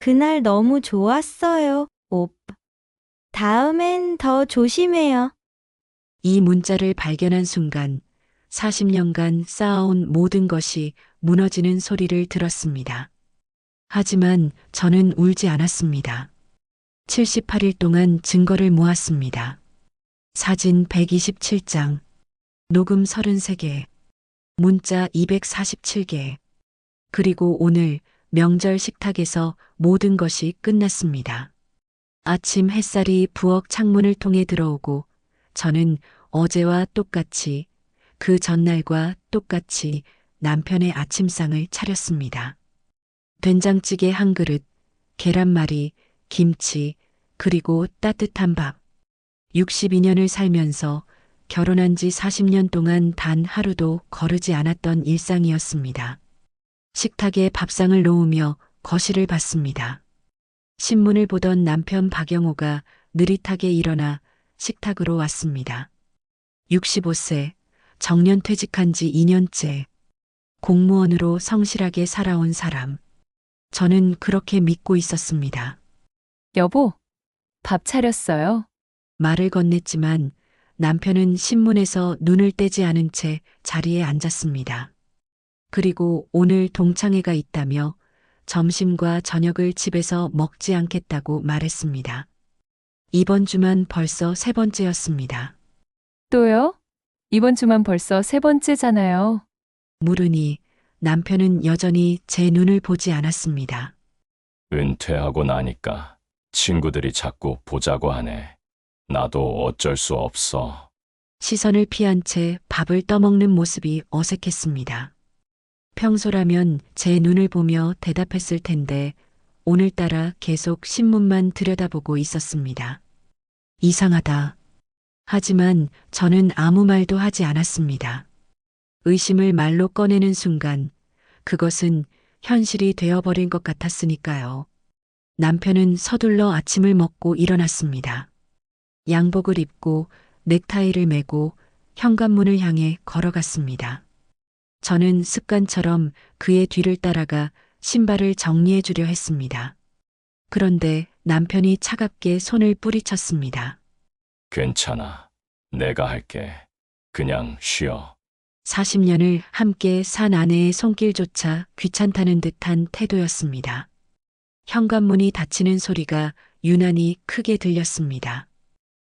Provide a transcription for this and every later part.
그날 너무 좋았어요, 오빠. 다음엔 더 조심해요. 이 문자를 발견한 순간 40년간 쌓아온 모든 것이 무너지는 소리를 들었습니다. 하지만 저는 울지 않았습니다. 78일 동안 증거를 모았습니다. 사진 127장, 녹음 33개, 문자 247개, 그리고 오늘 명절 식탁에서 모든 것이 끝났습니다. 아침 햇살이 부엌 창문을 통해 들어오고 저는 어제와 똑같이 그 전날과 똑같이 남편의 아침상을 차렸습니다. 된장찌개 한 그릇, 계란말이, 김치, 그리고 따뜻한 밥. 62년을 살면서 결혼한 지 40년 동안 단 하루도 거르지 않았던 일상이었습니다. 식탁에 밥상을 놓으며 거실을 봤습니다. 신문을 보던 남편 박영호가 느릿하게 일어나 식탁으로 왔습니다. 65세, 정년 퇴직한 지 2년째, 공무원으로 성실하게 살아온 사람. 저는 그렇게 믿고 있었습니다. 여보, 밥 차렸어요? 말을 건넸지만 남편은 신문에서 눈을 떼지 않은 채 자리에 앉았습니다. 그리고 오늘 동창회가 있다며 점심과 저녁을 집에서 먹지 않겠다고 말했습니다. 이번 주만 벌써 세 번째였습니다. 또요? 이번 주만 벌써 세 번째잖아요. 물으니 남편은 여전히 제 눈을 보지 않았습니다. 은퇴하고 나니까 친구들이 자꾸 보자고 하네. 나도 어쩔 수 없어. 시선을 피한 채 밥을 떠먹는 모습이 어색했습니다. 평소라면 제 눈을 보며 대답했을 텐데 오늘따라 계속 신문만 들여다보고 있었습니다. 이상하다. 하지만 저는 아무 말도 하지 않았습니다. 의심을 말로 꺼내는 순간 그것은 현실이 되어버린 것 같았으니까요. 남편은 서둘러 아침을 먹고 일어났습니다. 양복을 입고 넥타이를 매고 현관문을 향해 걸어갔습니다. 저는 습관처럼 그의 뒤를 따라가 신발을 정리해 주려 했습니다. 그런데 남편이 차갑게 손을 뿌리쳤습니다. 괜찮아. 내가 할게. 그냥 쉬어. 40년을 함께 산 아내의 손길조차 귀찮다는 듯한 태도였습니다. 현관문이 닫히는 소리가 유난히 크게 들렸습니다.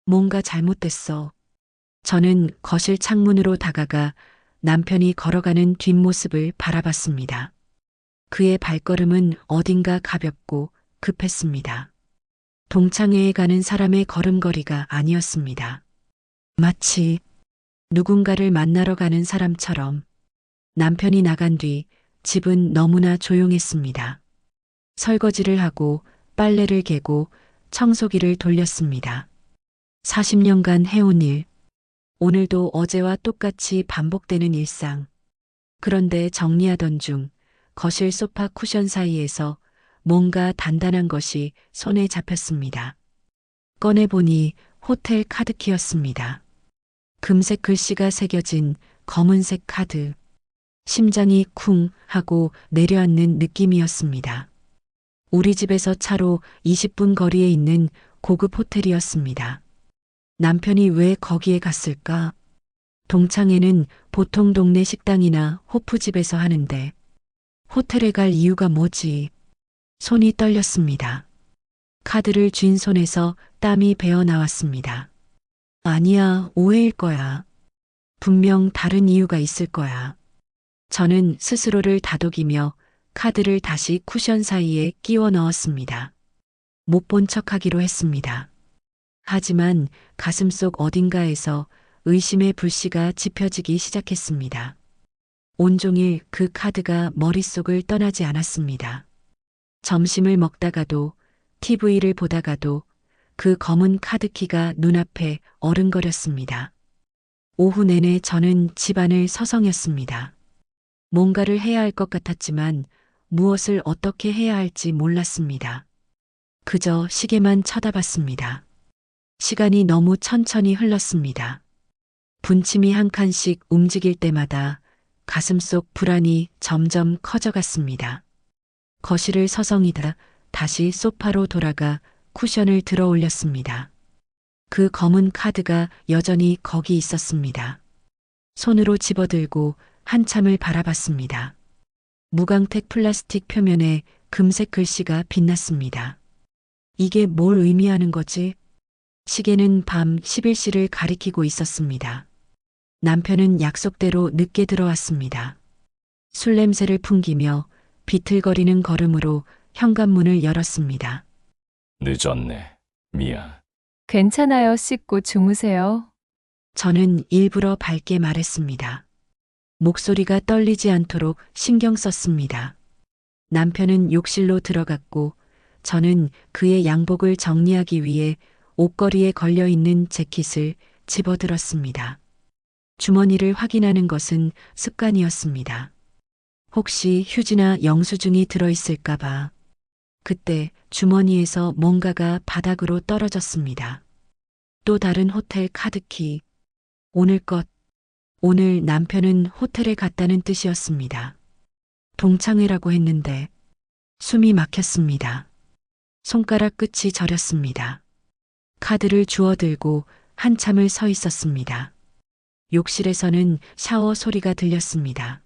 뭔가 잘못됐어. 저는 거실 창문으로 다가가 남편이 걸어가는 뒷모습을 바라봤습니다. 그의 발걸음은 어딘가 가볍고 급했습니다. 동창회에 가는 사람의 걸음걸이가 아니었습니다. 마치 누군가를 만나러 가는 사람처럼. 남편이 나간 뒤 집은 너무나 조용했습니다. 설거지를 하고 빨래를 개고 청소기를 돌렸습니다. 40년간 해온 일, 오늘도 어제와 똑같이 반복되는 일상. 그런데 정리하던 중 거실 소파 쿠션 사이에서 뭔가 단단한 것이 손에 잡혔습니다. 꺼내보니 호텔 카드키였습니다. 금색 글씨가 새겨진 검은색 카드. 심장이 쿵 하고 내려앉는 느낌이었습니다. 우리 집에서 차로 20분 거리에 있는 고급 호텔이었습니다. 남편이 왜 거기에 갔을까? 동창회는 보통 동네 식당이나 호프집에서 하는데 호텔에 갈 이유가 뭐지? 손이 떨렸습니다. 카드를 쥔 손에서 땀이 배어 나왔습니다. 아니야, 오해일 거야. 분명 다른 이유가 있을 거야. 저는 스스로를 다독이며 카드를 다시 쿠션 사이에 끼워 넣었습니다. 못 본 척하기로 했습니다. 하지만 가슴속 어딘가에서 의심의 불씨가 지펴지기 시작했습니다. 온종일 그 카드가 머릿속을 떠나지 않았습니다. 점심을 먹다가도 TV를 보다가도 그 검은 카드키가 눈앞에 어른거렸습니다. 오후 내내 저는 집안을 서성였습니다. 뭔가를 해야 할 것 같았지만 무엇을 어떻게 해야 할지 몰랐습니다. 그저 시계만 쳐다봤습니다. 시간이 너무 천천히 흘렀습니다. 분침이 한 칸씩 움직일 때마다 가슴속 불안이 점점 커져갔습니다. 거실을 서성이다 다시 소파로 돌아가 쿠션을 들어 올렸습니다. 그 검은 카드가 여전히 거기 있었습니다. 손으로 집어들고 한참을 바라봤습니다. 무광택 플라스틱 표면에 금색 글씨가 빛났습니다. 이게 뭘 의미하는 거지? 시계는 밤 11시를 가리키고 있었습니다. 남편은 약속대로 늦게 들어왔습니다. 술 냄새를 풍기며 비틀거리는 걸음으로 현관문을 열었습니다. 늦었네. 미안. 괜찮아요. 씻고 주무세요. 저는 일부러 밝게 말했습니다. 목소리가 떨리지 않도록 신경 썼습니다. 남편은 욕실로 들어갔고 저는 그의 양복을 정리하기 위해 옷걸이에 걸려 있는 재킷을 집어들었습니다. 주머니를 확인하는 것은 습관이었습니다. 혹시 휴지나 영수증이 들어있을까봐. 그때 주머니에서 뭔가가 바닥으로 떨어졌습니다. 또 다른 호텔 카드키. 오늘 것. 오늘 남편은 호텔에 갔다는 뜻이었습니다. 동창회라고 했는데 숨이 막혔습니다. 손가락 끝이 저렸습니다. 카드를 주워들고 한참을 서 있었습니다. 욕실에서는 샤워 소리가 들렸습니다.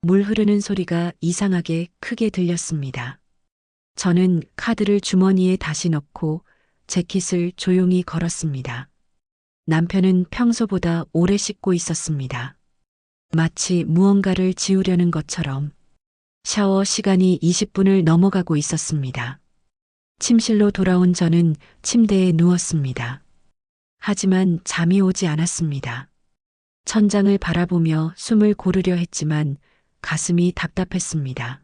물 흐르는 소리가 이상하게 크게 들렸습니다. 저는 카드를 주머니에 다시 넣고 재킷을 조용히 걸었습니다. 남편은 평소보다 오래 씻고 있었습니다. 마치 무언가를 지우려는 것처럼. 샤워 시간이 20분을 넘어가고 있었습니다. 침실로 돌아온 저는 침대에 누웠습니다. 하지만 잠이 오지 않았습니다. 천장을 바라보며 숨을 고르려 했지만 가슴이 답답했습니다.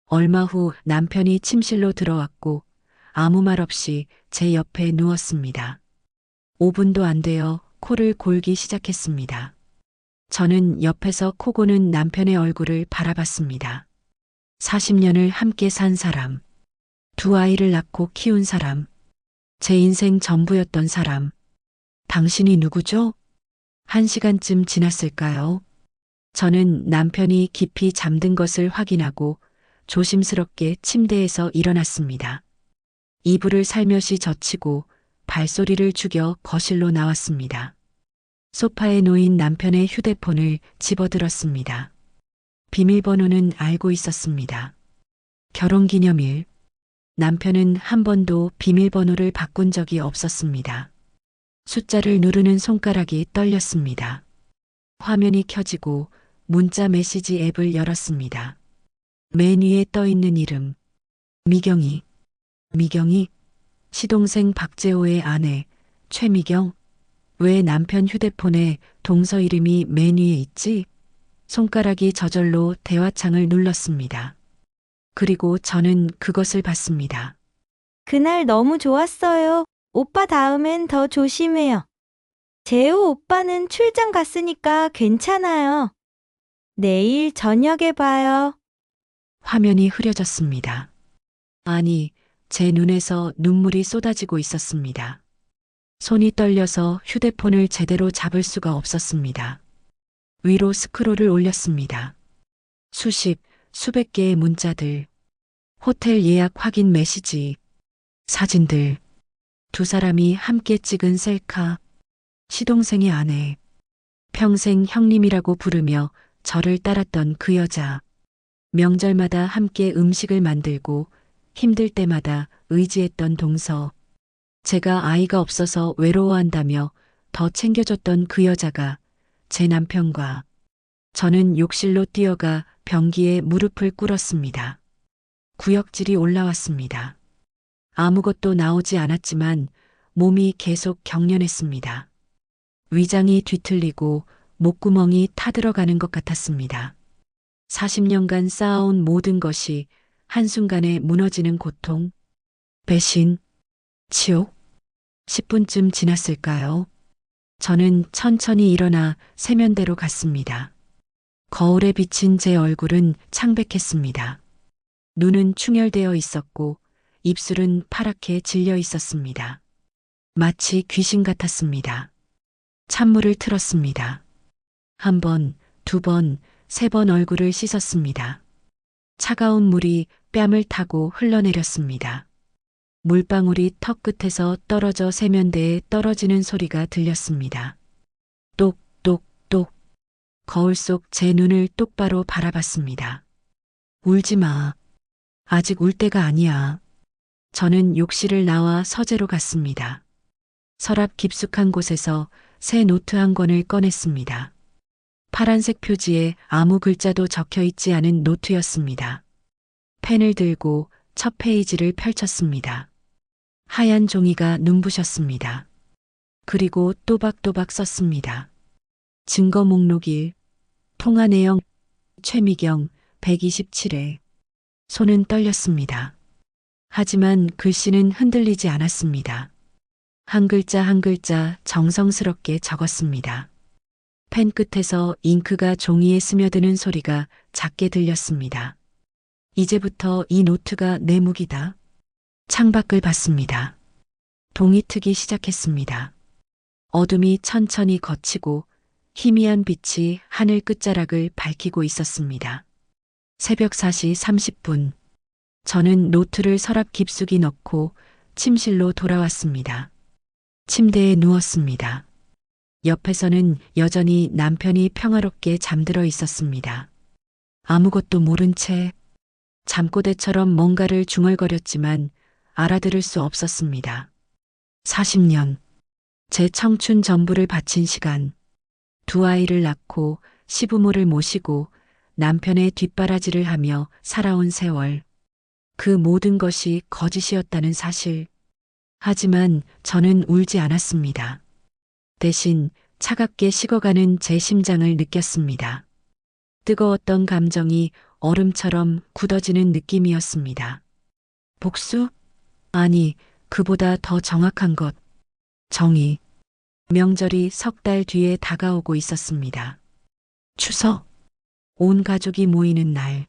얼마 후 남편이 침실로 들어왔고 아무 말 없이 제 옆에 누웠습니다. 5분도 안 되어 코를 골기 시작했습니다. 저는 옆에서 코 고는 남편의 얼굴을 바라봤습니다. 40년을 함께 산 사람, 두 아이를 낳고 키운 사람, 제 인생 전부였던 사람. 당신이 누구죠? 1시간쯤 지났을까요? 저는 남편이 깊이 잠든 것을 확인하고 조심스럽게 침대에서 일어났습니다. 이불을 살며시 젖히고 발소리를 죽여 거실로 나왔습니다. 소파에 놓인 남편의 휴대폰을 집어들었습니다. 비밀번호는 알고 있었습니다. 결혼기념일. 남편은 한 번도 비밀번호를 바꾼 적이 없었습니다. 숫자를 누르는 손가락이 떨렸습니다. 화면이 켜지고 문자 메시지 앱을 열었습니다. 맨 위에 떠 있는 이름. 미경이. 미경이? 시동생 박재호의 아내 최미경. 왜 남편 휴대폰에 동서 이름이 맨 위에 있지? 손가락이 저절로 대화창을 눌렀습니다. 그리고 저는 그것을 봤습니다. 그날 너무 좋았어요. 오빠 다음엔 더 조심해요. 재호 오빠는 출장 갔으니까 괜찮아요. 내일 저녁에 봐요. 화면이 흐려졌습니다. 아니, 제 눈에서 눈물이 쏟아지고 있었습니다. 손이 떨려서 휴대폰을 제대로 잡을 수가 없었습니다. 위로 스크롤을 올렸습니다. 수백 개의 문자들, 호텔 예약 확인 메시지, 사진들, 두 사람이 함께 찍은 셀카, 시동생의 아내, 평생 형님이라고 부르며 저를 따랐던 그 여자, 명절마다 함께 음식을 만들고 힘들 때마다 의지했던 동서, 제가 아이가 없어서 외로워한다며 더 챙겨줬던 그 여자가 제 남편과. 저는 욕실로 뛰어가 변기에 무릎을 꿇었습니다. 구역질이 올라왔습니다. 아무것도 나오지 않았지만 몸이 계속 경련했습니다. 위장이 뒤틀리고 목구멍이 타들어가는 것 같았습니다. 40년간 쌓아온 모든 것이 한순간에 무너지는 고통, 배신, 치욕. 10분쯤 지났을까요? 저는 천천히 일어나 세면대로 갔습니다. 거울에 비친 제 얼굴은 창백했습니다. 눈은 충혈되어 있었고 입술은 파랗게 질려 있었습니다. 마치 귀신 같았습니다. 찬물을 틀었습니다. 1번, 2번, 3번 얼굴을 씻었습니다. 차가운 물이 뺨을 타고 흘러내렸습니다. 물방울이 턱 끝에서 떨어져 세면대에 떨어지는 소리가 들렸습니다. 똑똑똑. 거울 속 제 눈을 똑바로 바라봤습니다. 울지 마. 아직 울 때가 아니야. 저는 욕실을 나와 서재로 갔습니다. 서랍 깊숙한 곳에서 새 노트 한 권을 꺼냈습니다. 파란색 표지에 아무 글자도 적혀 있지 않은 노트였습니다. 펜을 들고 첫 페이지를 펼쳤습니다. 하얀 종이가 눈부셨습니다. 그리고 또박또박 썼습니다. 증거 목록 1, 통화 내용, 최미경, 127회. 손은 떨렸습니다. 하지만 글씨는 흔들리지 않았습니다. 한 글자 한 글자 정성스럽게 적었습니다. 펜 끝에서 잉크가 종이에 스며드는 소리가 작게 들렸습니다. 이제부터 이 노트가 내 무기다. 창밖을 봤습니다. 동이 트기 시작했습니다. 어둠이 천천히 걷히고 희미한 빛이 하늘 끝자락을 밝히고 있었습니다. 새벽 4시 30분. 저는 노트를 서랍 깊숙이 넣고 침실로 돌아왔습니다. 침대에 누웠습니다. 옆에서는 여전히 남편이 평화롭게 잠들어 있었습니다. 아무것도 모른 채 잠꼬대처럼 뭔가를 중얼거렸지만 알아들을 수 없었습니다. 40년. 제 청춘 전부를 바친 시간. 두 아이를 낳고 시부모를 모시고 남편의 뒷바라지를 하며 살아온 세월. 그 모든 것이 거짓이었다는 사실. 하지만 저는 울지 않았습니다. 대신 차갑게 식어가는 제 심장을 느꼈습니다. 뜨거웠던 감정이 얼음처럼 굳어지는 느낌이었습니다. 복수? 아니, 그보다 더 정확한 것. 정의. 명절이 석 달 뒤에 다가오고 있었습니다. 추석. 온 가족이 모이는 날.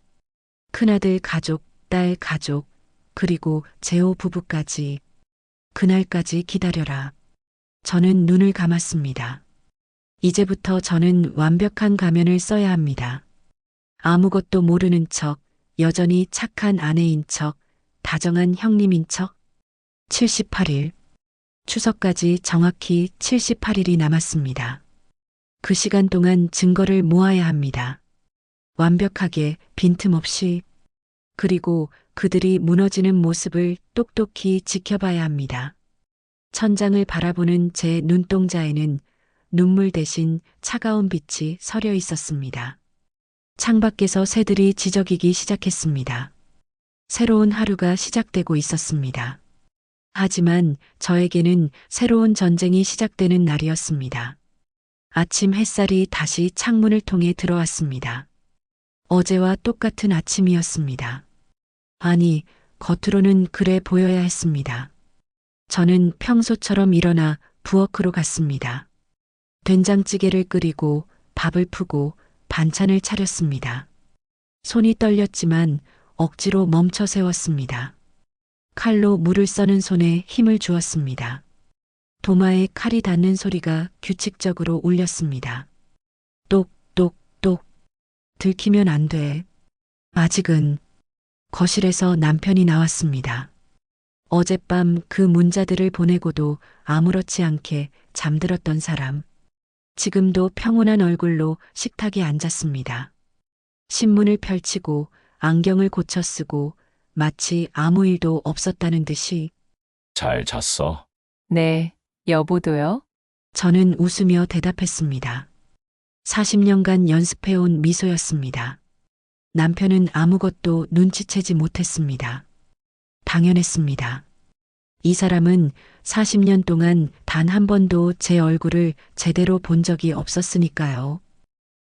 큰아들 가족, 딸 가족, 그리고 재호 부부까지. 그날까지 기다려라. 저는 눈을 감았습니다. 이제부터 저는 완벽한 가면을 써야 합니다. 아무것도 모르는 척, 여전히 착한 아내인 척, 다정한 형님인 척. 78일. 추석까지 정확히 78일이 남았습니다. 그 시간 동안 증거를 모아야 합니다. 완벽하게, 빈틈없이. 그리고 그들이 무너지는 모습을 똑똑히 지켜봐야 합니다. 천장을 바라보는 제 눈동자에는 눈물 대신 차가운 빛이 서려 있었습니다. 창밖에서 새들이 지저귀기 시작했습니다. 새로운 하루가 시작되고 있었습니다. 하지만 저에게는 새로운 전쟁이 시작되는 날이었습니다. 아침 햇살이 다시 창문을 통해 들어왔습니다. 어제와 똑같은 아침이었습니다. 아니, 겉으로는 그래 보여야 했습니다. 저는 평소처럼 일어나 부엌으로 갔습니다. 된장찌개를 끓이고 밥을 푸고 반찬을 차렸습니다. 손이 떨렸지만 억지로 멈춰 세웠습니다. 칼로 물을 써는 손에 힘을 주었습니다. 도마에 칼이 닿는 소리가 규칙적으로 울렸습니다. 똑똑똑. 들키면 안 돼. 아직은. 거실에서 남편이 나왔습니다. 어젯밤 그 문자들을 보내고도 아무렇지 않게 잠들었던 사람. 지금도 평온한 얼굴로 식탁에 앉았습니다. 신문을 펼치고 안경을 고쳐 쓰고 마치 아무 일도 없었다는 듯이. 잘 잤어? 네, 여보도요? 저는 웃으며 대답했습니다. 40년간 연습해온 미소였습니다. 남편은 아무것도 눈치채지 못했습니다. 당연했습니다. 이 사람은 40년 동안 단 한 번도 제 얼굴을 제대로 본 적이 없었으니까요.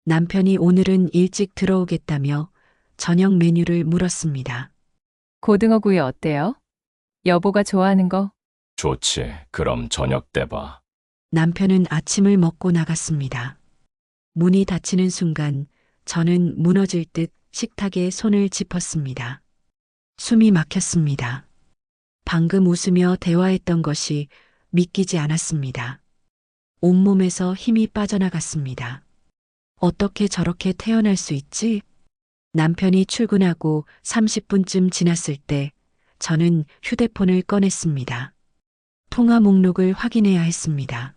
남편이 오늘은 일찍 들어오겠다며 저녁 메뉴를 물었습니다. 고등어구이 어때요? 여보가 좋아하는 거? 좋지. 그럼 저녁 때 봐. 남편은 아침을 먹고 나갔습니다. 문이 닫히는 순간 저는 무너질 듯 식탁에 손을 짚었습니다. 숨이 막혔습니다. 방금 웃으며 대화했던 것이 믿기지 않았습니다. 온몸에서 힘이 빠져나갔습니다. 어떻게 저렇게 태어날 수 있지? 남편이 출근하고 30분쯤 지났을 때 저는 휴대폰을 꺼냈습니다. 통화 목록을 확인해야 했습니다.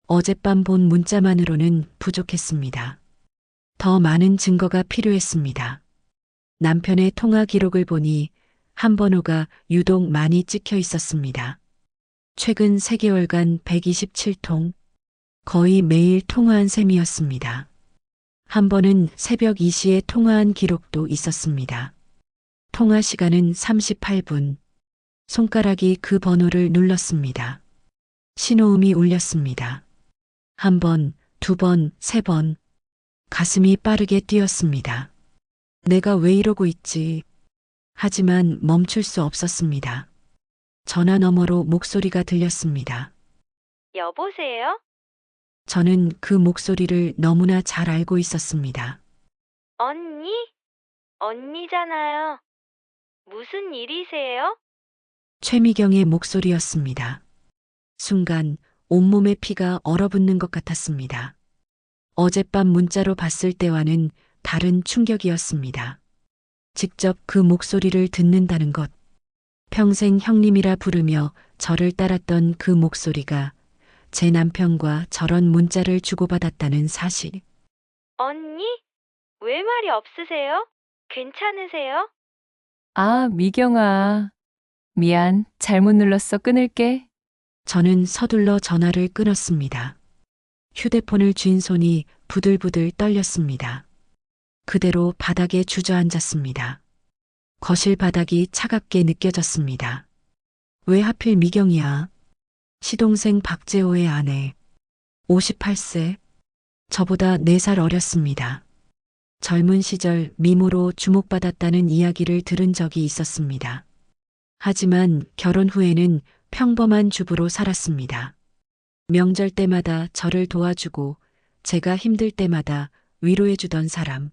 어젯밤 본 문자만으로는 부족했습니다. 더 많은 증거가 필요했습니다. 남편의 통화 기록을 보니 한 번호가 유독 많이 찍혀 있었습니다. 최근 3개월간 127통, 거의 매일 통화한 셈이었습니다. 한 번은 새벽 2시에 통화한 기록도 있었습니다. 통화 시간은 38분. 손가락이 그 번호를 눌렀습니다. 신호음이 울렸습니다. 한 번, 두 번, 세 번. 가슴이 빠르게 뛰었습니다. 내가 왜 이러고 있지? 하지만 멈출 수 없었습니다. 전화 너머로 목소리가 들렸습니다. 여보세요? 저는 그 목소리를 너무나 잘 알고 있었습니다. 언니? 언니잖아요. 무슨 일이세요? 최미경의 목소리였습니다. 순간 온몸에 피가 얼어붙는 것 같았습니다. 어젯밤 문자로 봤을 때와는 다른 충격이었습니다. 직접 그 목소리를 듣는다는 것, 평생 형님이라 부르며 저를 따랐던 그 목소리가 제 남편과 저런 문자를 주고받았다는 사실. 언니? 왜 말이 없으세요? 괜찮으세요? 아, 미경아. 미안. 잘못 눌렀어. 끊을게. 저는 서둘러 전화를 끊었습니다. 휴대폰을 쥔 손이 부들부들 떨렸습니다. 그대로 바닥에 주저앉았습니다. 거실 바닥이 차갑게 느껴졌습니다. 왜 하필 미경이야? 시동생 박재호의 아내. 58세. 저보다 4살 어렸습니다. 젊은 시절 미모로 주목받았다는 이야기를 들은 적이 있었습니다. 하지만 결혼 후에는 평범한 주부로 살았습니다. 명절 때마다 저를 도와주고 제가 힘들 때마다 위로해주던 사람.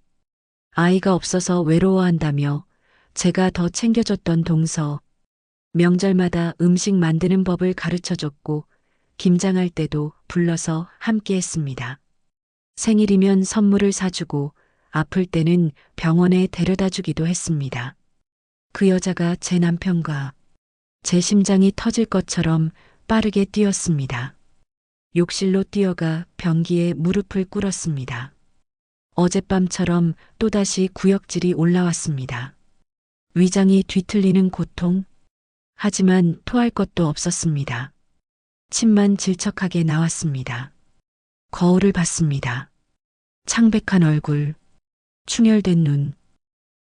아이가 없어서 외로워한다며 제가 더 챙겨줬던 동서. 명절마다 음식 만드는 법을 가르쳐줬고 김장할 때도 불러서 함께 했습니다. 생일이면 선물을 사주고 아플 때는 병원에 데려다 주기도 했습니다. 그 여자가 제 남편과 제 심장이 터질 것처럼 빠르게 뛰었습니다. 욕실로 뛰어가 변기에 무릎을 꿇었습니다. 어젯밤처럼 또다시 구역질이 올라왔습니다. 위장이 뒤틀리는 고통. 하지만 토할 것도 없었습니다. 침만 질척하게 나왔습니다. 거울을 봤습니다. 창백한 얼굴, 충혈된 눈,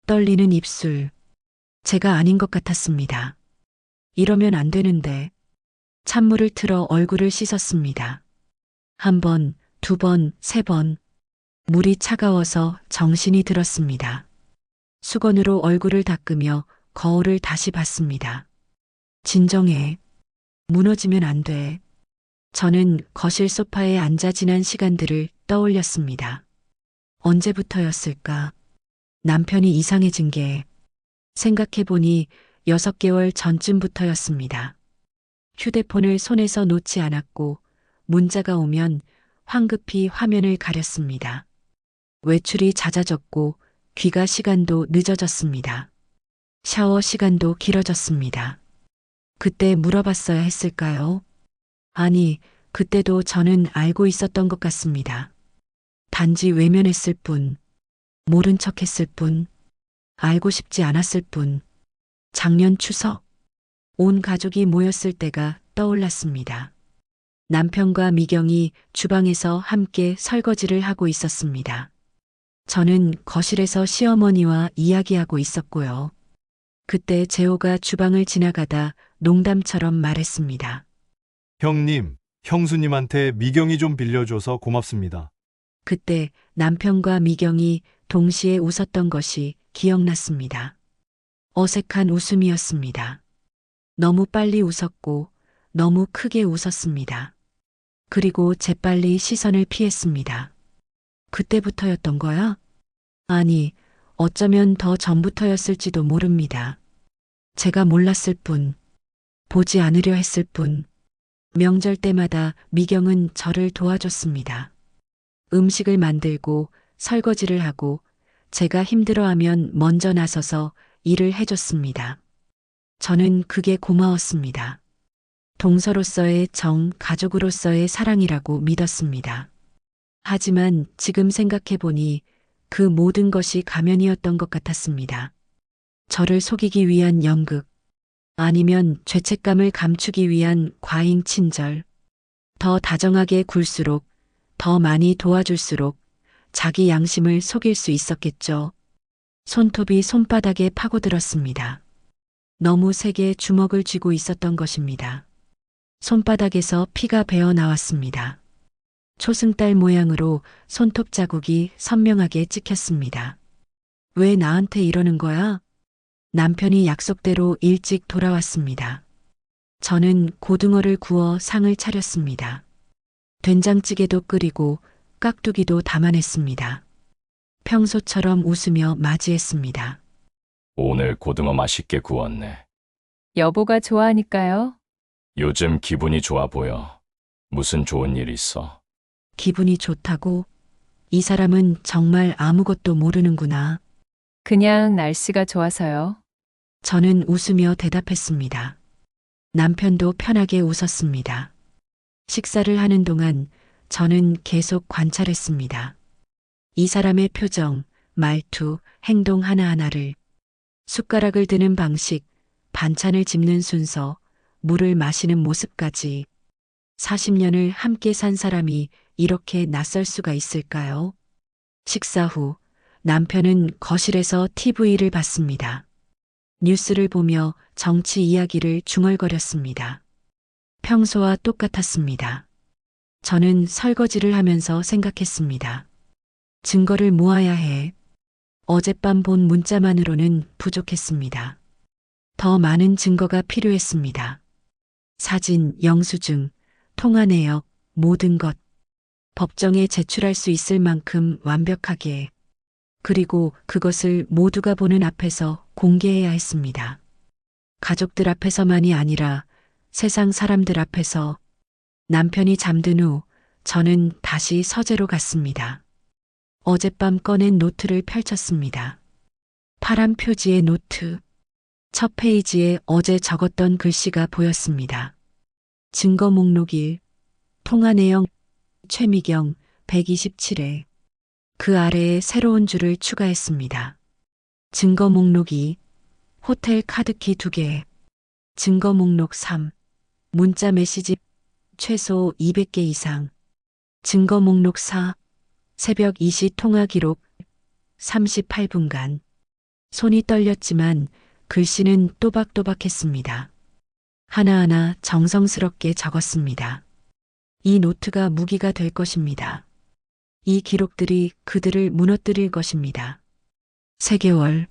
떨리는 입술. 제가 아닌 것 같았습니다. 이러면 안 되는데. 찬물을 틀어 얼굴을 씻었습니다. 한 번, 두 번, 세 번. 물이 차가워서 정신이 들었습니다. 수건으로 얼굴을 닦으며 거울을 다시 봤습니다. 진정해. 무너지면 안 돼. 저는 거실 소파에 앉아 지난 시간들을 떠올렸습니다. 언제부터였을까? 남편이 이상해진 게 생각해보니 6개월 전쯤부터였습니다. 휴대폰을 손에서 놓지 않았고 문자가 오면 황급히 화면을 가렸습니다. 외출이 잦아졌고 귀가 시간도 늦어졌습니다. 샤워 시간도 길어졌습니다. 그때 물어봤어야 했을까요? 아니, 그때도 저는 알고 있었던 것 같습니다. 단지 외면했을 뿐, 모른 척했을 뿐, 알고 싶지 않았을 뿐. 작년 추석, 온 가족이 모였을 때가 떠올랐습니다. 남편과 미경이 주방에서 함께 설거지를 하고 있었습니다. 저는 거실에서 시어머니와 이야기하고 있었고요. 그때 재호가 주방을 지나가다 농담처럼 말했습니다. 형님, 형수님한테 미경이 좀 빌려줘서 고맙습니다. 그때 남편과 미경이 동시에 웃었던 것이 기억났습니다. 어색한 웃음이었습니다. 너무 빨리 웃었고 너무 크게 웃었습니다. 그리고 재빨리 시선을 피했습니다. 그때부터였던 거야? 아니, 어쩌면 더 전부터였을지도 모릅니다. 제가 몰랐을 뿐, 보지 않으려 했을 뿐. 명절 때마다 미경은 저를 도와줬습니다. 음식을 만들고 설거지를 하고 제가 힘들어하면 먼저 나서서 일을 해줬습니다. 저는 그게 고마웠습니다. 동서로서의 정, 가족으로서의 사랑이라고 믿었습니다. 하지만 지금 생각해보니 그 모든 것이 가면이었던 것 같았습니다. 저를 속이기 위한 연극, 아니면 죄책감을 감추기 위한 과잉 친절. 더 다정하게 굴수록, 더 많이 도와줄수록 자기 양심을 속일 수 있었겠죠. 손톱이 손바닥에 파고들었습니다. 너무 세게 주먹을 쥐고 있었던 것입니다. 손바닥에서 피가 배어 나왔습니다. 초승달 모양으로 손톱 자국이 선명하게 찍혔습니다. 왜 나한테 이러는 거야? 남편이 약속대로 일찍 돌아왔습니다. 저는 고등어를 구워 상을 차렸습니다. 된장찌개도 끓이고 깍두기도 담아냈습니다. 평소처럼 웃으며 맞이했습니다. 오늘 고등어 맛있게 구웠네. 여보가 좋아하니까요. 요즘 기분이 좋아 보여. 무슨 좋은 일 있어? 기분이 좋다고? 이 사람은 정말 아무것도 모르는구나. 그냥 날씨가 좋아서요. 저는 웃으며 대답했습니다. 남편도 편하게 웃었습니다. 식사를 하는 동안 저는 계속 관찰했습니다. 이 사람의 표정, 말투, 행동 하나하나를, 숟가락을 드는 방식, 반찬을 집는 순서, 물을 마시는 모습까지 40년을 함께 산 사람이 이렇게 낯설 수가 있을까요? 식사 후 남편은 거실에서 TV를 봤습니다. 뉴스를 보며 정치 이야기를 중얼거렸습니다. 평소와 똑같았습니다. 저는 설거지를 하면서 생각했습니다. 증거를 모아야 해. 어젯밤 본 문자만으로는 부족했습니다. 더 많은 증거가 필요했습니다. 사진, 영수증, 통화 내역, 모든 것. 법정에 제출할 수 있을 만큼 완벽하게. 그리고 그것을 모두가 보는 앞에서 공개해야 했습니다. 가족들 앞에서만이 아니라 세상 사람들 앞에서. 남편이 잠든 후 저는 다시 서재로 갔습니다. 어젯밤 꺼낸 노트를 펼쳤습니다. 파란 표지의 노트. 첫 페이지에 어제 적었던 글씨가 보였습니다. 증거 목록 1. 통화 내용 최미경 127회. 그 아래에 새로운 줄을 추가했습니다. 증거 목록 2. 호텔 카드키 2개. 증거 목록 3. 문자 메시지 최소 200개 이상. 증거 목록 4. 새벽 2시 통화 기록 38분간. 손이 떨렸지만 글씨는 또박또박했습니다. 하나하나 정성스럽게 적었습니다. 이 노트가 무기가 될 것입니다. 이 기록들이 그들을 무너뜨릴 것입니다. 3개월.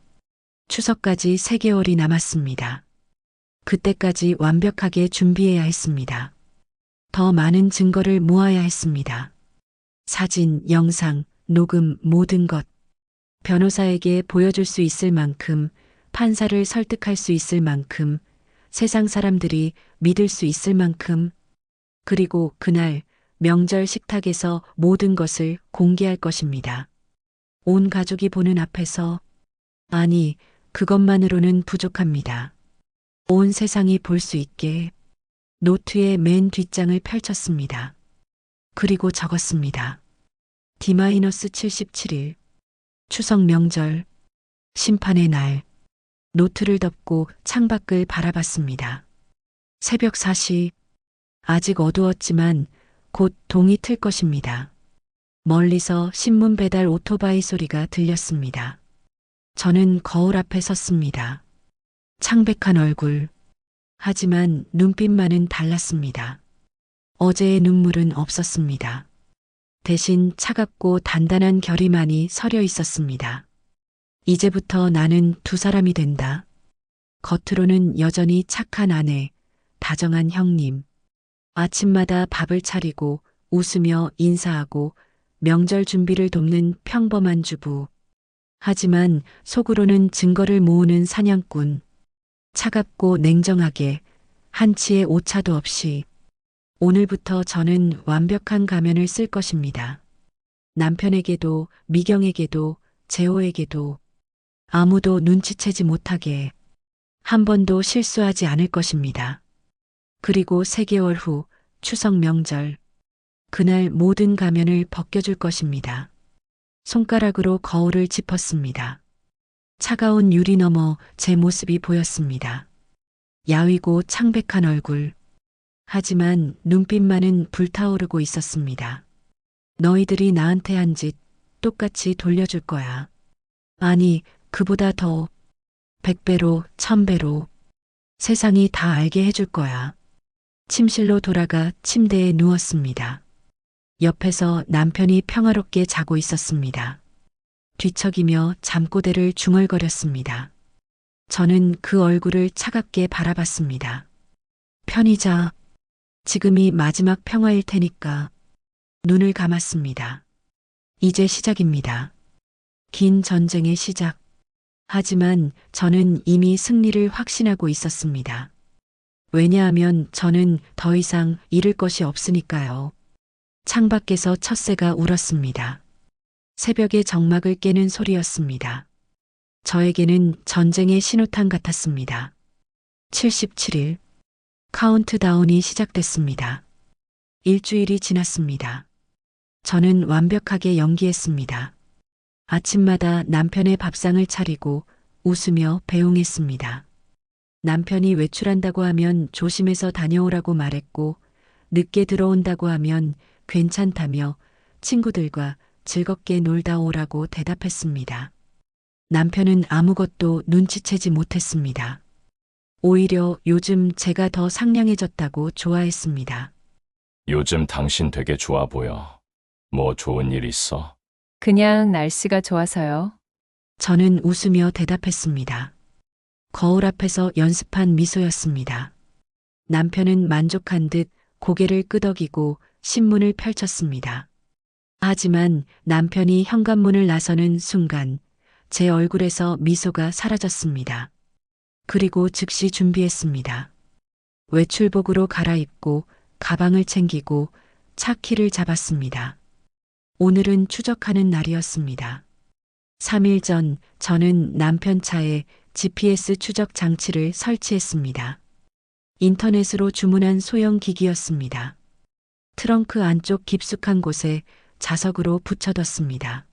추석까지 3개월이 남았습니다. 그때까지 완벽하게 준비해야 했습니다. 더 많은 증거를 모아야 했습니다. 사진, 영상, 녹음, 모든 것. 변호사에게 보여줄 수 있을 만큼, 판사를 설득할 수 있을 만큼, 세상 사람들이 믿을 수 있을 만큼, 그리고 그날 명절 식탁에서 모든 것을 공개할 것입니다. 온 가족이 보는 앞에서. 아니, 그것만으로는 부족합니다. 온 세상이 볼 수 있게. 노트의 맨 뒷장을 펼쳤습니다. 그리고 적었습니다. D-77일. 추석 명절. 심판의 날. 노트를 덮고 창밖을 바라봤습니다. 새벽 4시. 아직 어두웠지만 곧 동이 틀 것입니다. 멀리서 신문 배달 오토바이 소리가 들렸습니다. 저는 거울 앞에 섰습니다. 창백한 얼굴. 하지만 눈빛만은 달랐습니다. 어제의 눈물은 없었습니다. 대신 차갑고 단단한 결의만이 서려 있었습니다. 이제부터 나는 두 사람이 된다. 겉으로는 여전히 착한 아내, 다정한 형님. 아침마다 밥을 차리고 웃으며 인사하고 명절 준비를 돕는 평범한 주부. 하지만 속으로는 증거를 모으는 사냥꾼. 차갑고 냉정하게 한치의 오차도 없이. 오늘부터 저는 완벽한 가면을 쓸 것입니다. 남편에게도 미경에게도 재호에게도 아무도 눈치채지 못하게 한 번도 실수하지 않을 것입니다. 그리고 3개월 후 추석 명절, 그날 모든 가면을 벗겨줄 것입니다. 손가락으로 거울을 짚었습니다. 차가운 유리 너머 제 모습이 보였습니다. 야위고 창백한 얼굴. 하지만 눈빛만은 불타오르고 있었습니다. 너희들이 나한테 한 짓 똑같이 돌려줄 거야. 아니, 그보다 더 100배로, 1000배로 세상이 다 알게 해줄 거야. 침실로 돌아가 침대에 누웠습니다. 옆에서 남편이 평화롭게 자고 있었습니다. 뒤척이며 잠꼬대를 중얼거렸습니다. 저는 그 얼굴을 차갑게 바라봤습니다. 편히 자. 지금이 마지막 평화일 테니까. 눈을 감았습니다. 이제 시작입니다. 긴 전쟁의 시작. 하지만 저는 이미 승리를 확신하고 있었습니다. 왜냐하면 저는 더 이상 잃을 것이 없으니까요. 창밖에서 첫새가 울었습니다. 새벽의 적막을 깨는 소리였습니다. 저에게는 전쟁의 신호탄 같았습니다. 77일. 카운트다운이 시작됐습니다. 일주일이 지났습니다. 저는 완벽하게 연기했습니다. 아침마다 남편의 밥상을 차리고 웃으며 배웅했습니다. 남편이 외출한다고 하면 조심해서 다녀오라고 말했고, 늦게 들어온다고 하면 괜찮다며 친구들과 즐겁게 놀다 오라고 대답했습니다. 남편은 아무것도 눈치채지 못했습니다. 오히려 요즘 제가 더 상냥해졌다고 좋아했습니다. 요즘 당신 되게 좋아 보여. 뭐 좋은 일 있어? 그냥 날씨가 좋아서요. 저는 웃으며 대답했습니다. 거울 앞에서 연습한 미소였습니다. 남편은 만족한 듯 고개를 끄덕이고 신문을 펼쳤습니다. 하지만 남편이 현관문을 나서는 순간 제 얼굴에서 미소가 사라졌습니다. 그리고 즉시 준비했습니다. 외출복으로 갈아입고 가방을 챙기고 차 키를 잡았습니다. 오늘은 추적하는 날이었습니다. 3일 전 저는 남편 차에 GPS 추적 장치를 설치했습니다. 인터넷으로 주문한 소형 기기였습니다. 트렁크 안쪽 깊숙한 곳에 자석으로 붙여뒀습니다.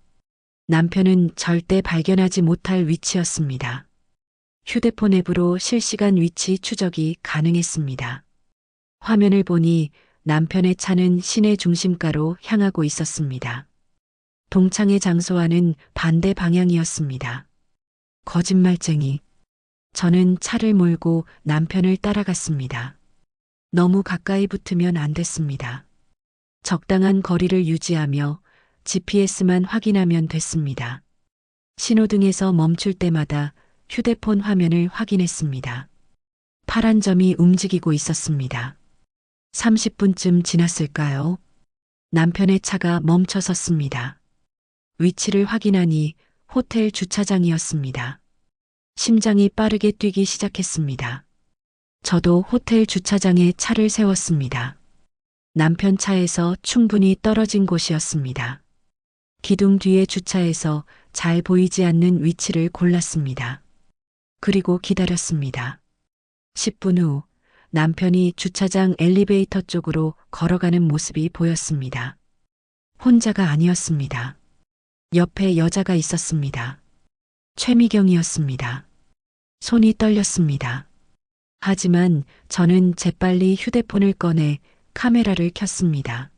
남편은 절대 발견하지 못할 위치였습니다. 휴대폰 앱으로 실시간 위치 추적이 가능했습니다. 화면을 보니 남편의 차는 시내 중심가로 향하고 있었습니다. 동창의 장소와는 반대 방향이었습니다. 거짓말쟁이. 저는 차를 몰고 남편을 따라갔습니다. 너무 가까이 붙으면 안 됐습니다. 적당한 거리를 유지하며 GPS만 확인하면 됐습니다. 신호등에서 멈출 때마다 휴대폰 화면을 확인했습니다. 파란 점이 움직이고 있었습니다. 30분쯤 지났을까요? 남편의 차가 멈춰 섰습니다. 위치를 확인하니 호텔 주차장이었습니다. 심장이 빠르게 뛰기 시작했습니다. 저도 호텔 주차장에 차를 세웠습니다. 남편 차에서 충분히 떨어진 곳이었습니다. 기둥 뒤에 주차해서 잘 보이지 않는 위치를 골랐습니다. 그리고 기다렸습니다. 10분 후 남편이 주차장 엘리베이터 쪽으로 걸어가는 모습이 보였습니다. 혼자가 아니었습니다. 옆에 여자가 있었습니다. 최미경이었습니다. 손이 떨렸습니다. 하지만 저는 재빨리 휴대폰을 꺼내 카메라를 켰습니다.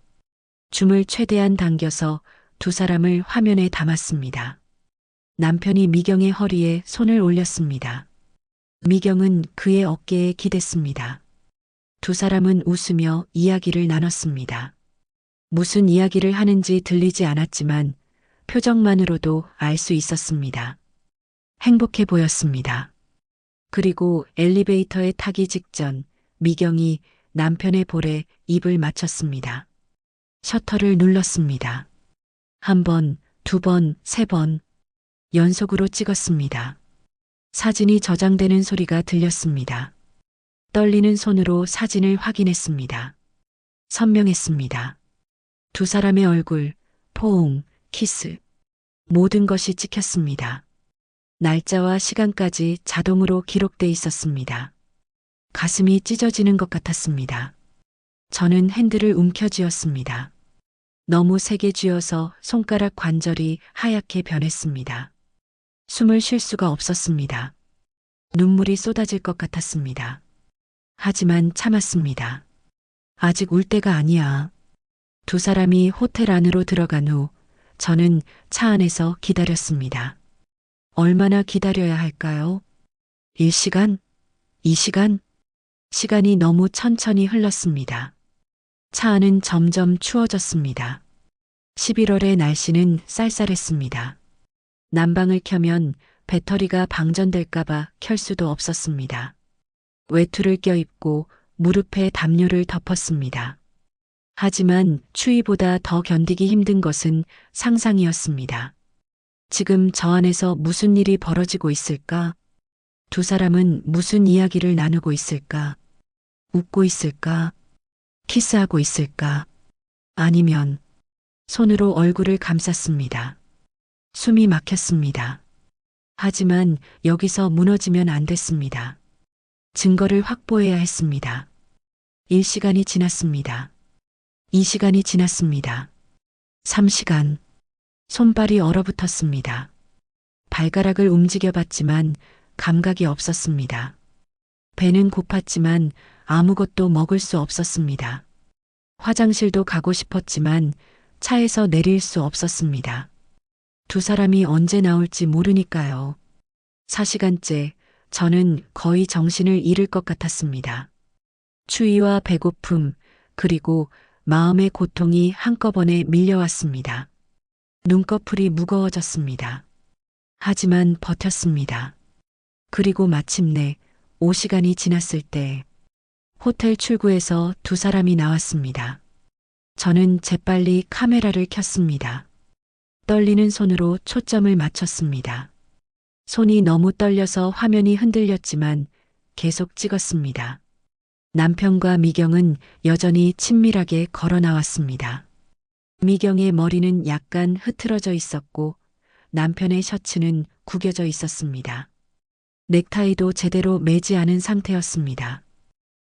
줌을 최대한 당겨서 두 사람을 화면에 담았습니다. 남편이 미경의 허리에 손을 올렸습니다. 미경은 그의 어깨에 기댔습니다. 두 사람은 웃으며 이야기를 나눴습니다. 무슨 이야기를 하는지 들리지 않았지만 표정만으로도 알 수 있었습니다. 행복해 보였습니다. 그리고 엘리베이터에 타기 직전 미경이 남편의 볼에 입을 맞췄습니다. 셔터를 눌렀습니다. 1번, 2번, 3번 연속으로 찍었습니다. 사진이 저장되는 소리가 들렸습니다. 떨리는 손으로 사진을 확인했습니다. 선명했습니다. 두 사람의 얼굴, 포옹, 키스. 모든 것이 찍혔습니다. 날짜와 시간까지 자동으로 기록돼 있었습니다. 가슴이 찢어지는 것 같았습니다. 저는 핸들을 움켜쥐었습니다. 너무 세게 쥐어서 손가락 관절이 하얗게 변했습니다. 숨을 쉴 수가 없었습니다. 눈물이 쏟아질 것 같았습니다. 하지만 참았습니다. 아직 울 때가 아니야. 두 사람이 호텔 안으로 들어간 후 저는 차 안에서 기다렸습니다. 얼마나 기다려야 할까요? 1시간? 2시간? 시간이 너무 천천히 흘렀습니다. 차 안은 점점 추워졌습니다. 11월의 날씨는 쌀쌀했습니다. 난방을 켜면 배터리가 방전될까봐 켤 수도 없었습니다. 외투를 껴입고 무릎에 담요를 덮었습니다. 하지만 추위보다 더 견디기 힘든 것은 상상이었습니다. 지금 저 안에서 무슨 일이 벌어지고 있을까? 두 사람은 무슨 이야기를 나누고 있을까? 웃고 있을까? 키스하고 있을까? 아니면 손으로 얼굴을 감쌌습니다. 숨이 막혔습니다. 하지만 여기서 무너지면 안 됐습니다. 증거를 확보해야 했습니다. 1시간이 지났습니다. 2시간이 지났습니다. 3시간. 손발이 얼어붙었습니다. 발가락을 움직여 봤지만 감각이 없었습니다. 배는 고팠지만 아무것도 먹을 수 없었습니다. 화장실도 가고 싶었지만 차에서 내릴 수 없었습니다. 두 사람이 언제 나올지 모르니까요. 4시간째 저는 거의 정신을 잃을 것 같았습니다. 추위와 배고픔, 그리고 마음의 고통이 한꺼번에 밀려왔습니다. 눈꺼풀이 무거워졌습니다. 하지만 버텼습니다. 그리고 마침내 5시간이 지났을 때 호텔 출구에서 두 사람이 나왔습니다. 저는 재빨리 카메라를 켰습니다. 떨리는 손으로 초점을 맞췄습니다. 손이 너무 떨려서 화면이 흔들렸지만 계속 찍었습니다. 남편과 미경은 여전히 친밀하게 걸어 나왔습니다. 미경의 머리는 약간 흐트러져 있었고 남편의 셔츠는 구겨져 있었습니다. 넥타이도 제대로 매지 않은 상태였습니다.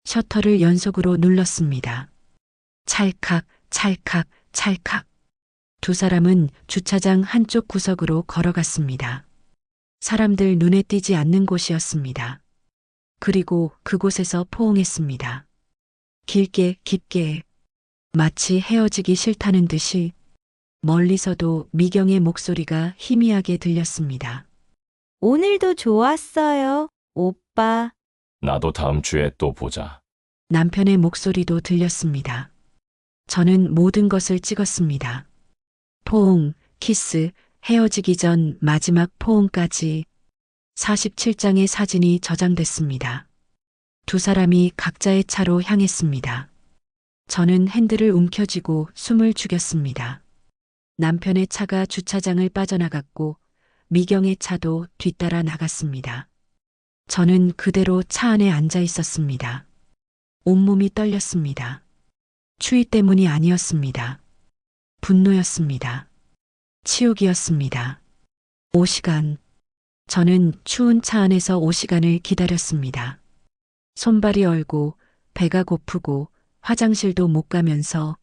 셔터를 연속으로 눌렀습니다. 찰칵, 찰칵, 찰칵. 두 사람은 주차장 한쪽 구석으로 걸어갔습니다. 사람들 눈에 띄지 않는 곳이었습니다. 그리고 그곳에서 포옹했습니다. 길게, 깊게, 마치 헤어지기 싫다는 듯이. 멀리서도 미경의 목소리가 희미하게 들렸습니다. 오늘도 좋았어요, 오빠. 나도 다음 주에 또 보자. 남편의 목소리도 들렸습니다. 저는 모든 것을 찍었습니다. 포옹, 키스, 헤어지기 전 마지막 포옹까지 47장의 사진이 저장됐습니다. 두 사람이 각자의 차로 향했습니다. 저는 핸들을 움켜쥐고 숨을 죽였습니다. 남편의 차가 주차장을 빠져나갔고 미경의 차도 뒤따라 나갔습니다. 저는 그대로 차 안에 앉아 있었습니다. 온몸이 떨렸습니다. 추위 때문이 아니었습니다. 분노였습니다. 치욕이었습니다. 5시간. 저는 추운 차 안에서 5시간을 기다렸습니다. 손발이 얼고 배가 고프고 화장실도 못 가면서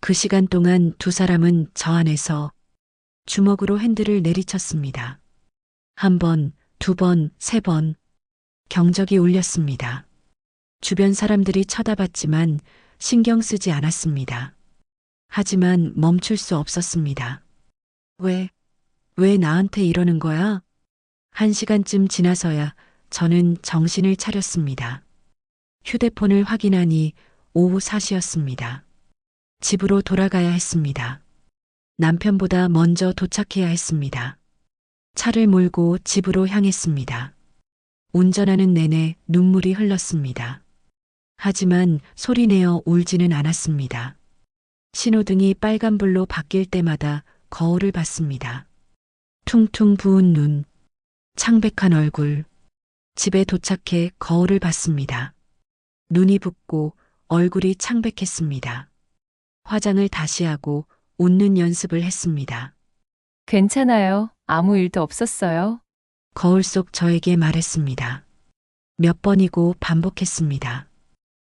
그 시간 동안 두 사람은 저 안에서 주먹으로 핸들을 내리쳤습니다. 한 번, 두 번, 세 번. 경적이 울렸습니다. 주변 사람들이 쳐다봤지만 신경 쓰지 않았습니다. 하지만 멈출 수 없었습니다. 왜 나한테 이러는 거야? 1시간쯤 지나서야 저는 정신을 차렸습니다. 휴대폰을 확인하니 오후 4시였습니다. 집으로 돌아가야 했습니다. 남편보다 먼저 도착해야 했습니다. 차를 몰고 집으로 향했습니다. 운전하는 내내 눈물이 흘렀습니다. 하지만 소리내어 울지는 않았습니다. 신호등이 빨간불로 바뀔 때마다 거울을 봤습니다. 퉁퉁 부은 눈, 창백한 얼굴. 집에 도착해 거울을 봤습니다. 눈이 붓고 얼굴이 창백했습니다. 화장을 다시 하고 웃는 연습을 했습니다. 괜찮아요. 아무 일도 없었어요. 거울 속 저에게 말했습니다. 몇 번이고 반복했습니다.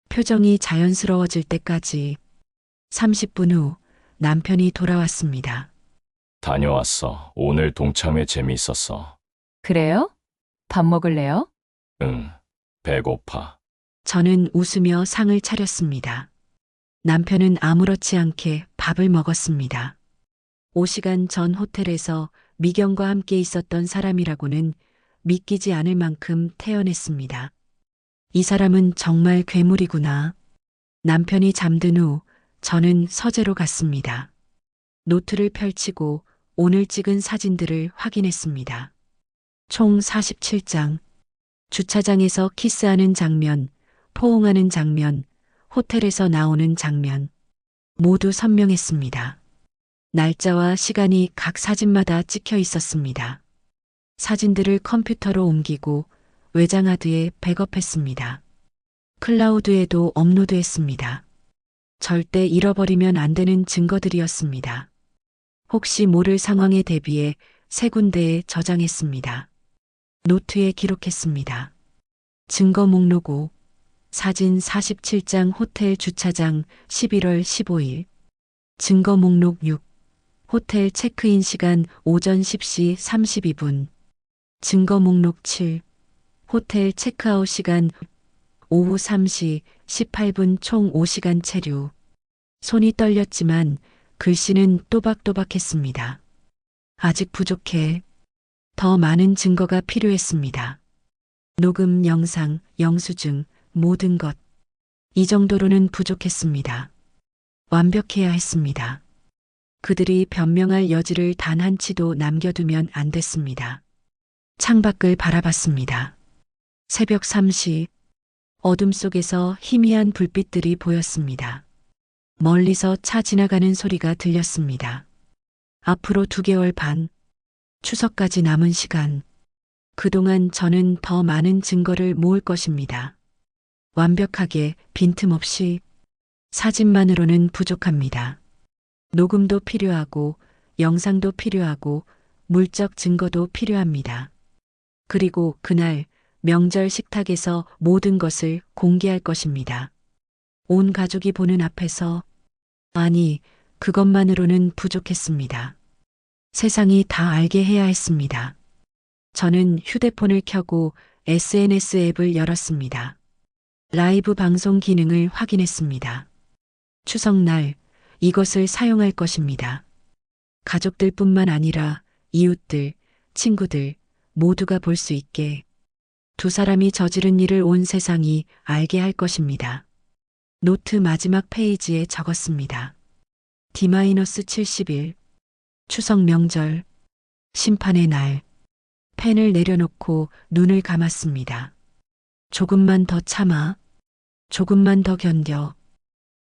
표정이 자연스러워질 때까지 30분 후 남편이 돌아왔습니다. 다녀왔어. 오늘 동참회 재미있었어. 그래요? 밥 먹을래요? 응. 배고파. 저는 웃으며 상을 차렸습니다. 남편은 아무렇지 않게 밥을 먹었습니다. 5시간 전 호텔에서 미경과 함께 있었던 사람이라고는 믿기지 않을 만큼 태연했습니다. 이 사람은 정말 괴물이구나. 남편이 잠든 후 저는 서재로 갔습니다. 노트를 펼치고 오늘 찍은 사진들을 확인했습니다. 총 47장. 주차장에서 키스하는 장면, 포옹하는 장면, 호텔에서 나오는 장면. 모두 선명했습니다. 날짜와 시간이 각 사진마다 찍혀 있었습니다. 사진들을 컴퓨터로 옮기고 외장하드에 백업했습니다. 클라우드에도 업로드했습니다. 절대 잃어버리면 안 되는 증거들이었습니다. 혹시 모를 상황에 대비해 세 군데에 저장했습니다. 노트에 기록했습니다. 증거 목록 5, 사진 47장 호텔 주차장 11월 15일, 증거 목록 6, 호텔 체크인 시간 오전 10시 32분, 증거 목록 7, 호텔 체크아웃 시간 오후 3시 18분 총 5시간 체류. 손이 떨렸지만 글씨는 또박또박했습니다. 아직 부족해. 더 많은 증거가 필요했습니다. 녹음, 영상, 영수증, 모든 것. 이 정도로는 부족했습니다. 완벽해야 했습니다. 그들이 변명할 여지를 단 한치도 남겨두면 안 됐습니다. 창밖을 바라봤습니다. 새벽 3시, 어둠 속에서 희미한 불빛들이 보였습니다. 멀리서 차 지나가는 소리가 들렸습니다. 앞으로 2개월 반, 추석까지 남은 시간. 그동안 저는 더 많은 증거를 모을 것입니다. 완벽하게, 빈틈없이. 사진만으로는 부족합니다. 녹음도 필요하고, 영상도 필요하고, 물적 증거도 필요합니다. 그리고 그날 명절 식탁에서 모든 것을 공개할 것입니다. 온 가족이 보는 앞에서. 아니, 그것만으로는 부족했습니다. 세상이 다 알게 해야 했습니다. 저는 휴대폰을 켜고 SNS 앱을 열었습니다. 라이브 방송 기능을 확인했습니다. 추석날 이것을 사용할 것입니다. 가족들뿐만 아니라 이웃들, 친구들 모두가 볼 수 있게. 두 사람이 저지른 일을 온 세상이 알게 할 것입니다. 노트 마지막 페이지에 적었습니다. D-70일, 추석 명절, 심판의 날. 펜을 내려놓고 눈을 감았습니다. 조금만 더 참아. 조금만 더 견뎌.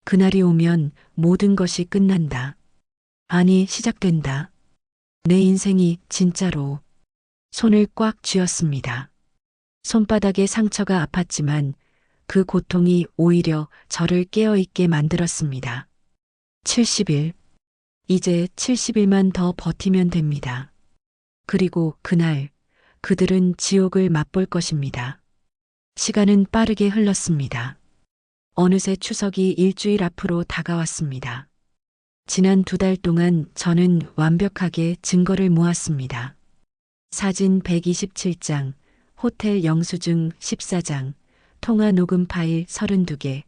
그날이 오면 모든 것이 끝난다. 아니, 시작된다. 내 인생이 진짜로. 손을 꽉 쥐었습니다. 손바닥에 상처가 아팠지만 그 고통이 오히려 저를 깨어있게 만들었습니다. 70일. 이제 70일만 더 버티면 됩니다. 그리고 그날 그들은 지옥을 맛볼 것입니다. 시간은 빠르게 흘렀습니다. 어느새 추석이 일주일 앞으로 다가왔습니다. 지난 2달 동안 저는 완벽하게 증거를 모았습니다. 사진 127장, 호텔 영수증 14장, 통화 녹음 파일 32개,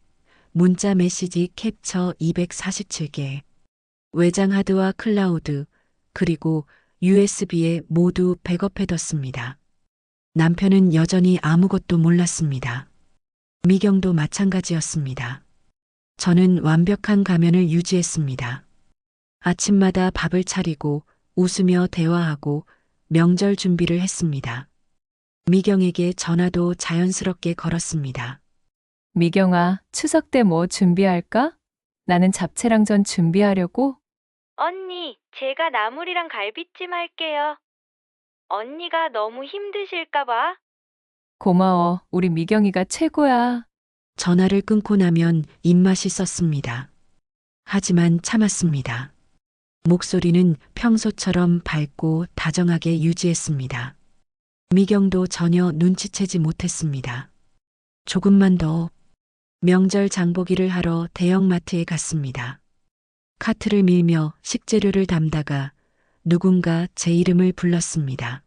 문자 메시지 캡처 247개, 외장 하드와 클라우드, 그리고 USB에 모두 백업해뒀습니다. 남편은 여전히 아무것도 몰랐습니다. 미경도 마찬가지였습니다. 저는 완벽한 가면을 유지했습니다. 아침마다 밥을 차리고 웃으며 대화하고 명절 준비를 했습니다. 미경에게 전화도 자연스럽게 걸었습니다. 미경아, 추석 때 뭐 준비할까? 나는 잡채랑 전 준비하려고. 언니, 제가 나물이랑 갈비찜 할게요. 언니가 너무 힘드실까봐. 고마워. 우리 미경이가 최고야. 전화를 끊고 나면 입맛이 썼습니다. 하지만 참았습니다. 목소리는 평소처럼 밝고 다정하게 유지했습니다. 미경도 전혀 눈치채지 못했습니다. 조금만 더. 명절 장보기를 하러 대형마트에 갔습니다. 카트를 밀며 식재료를 담다가 누군가 제 이름을 불렀습니다.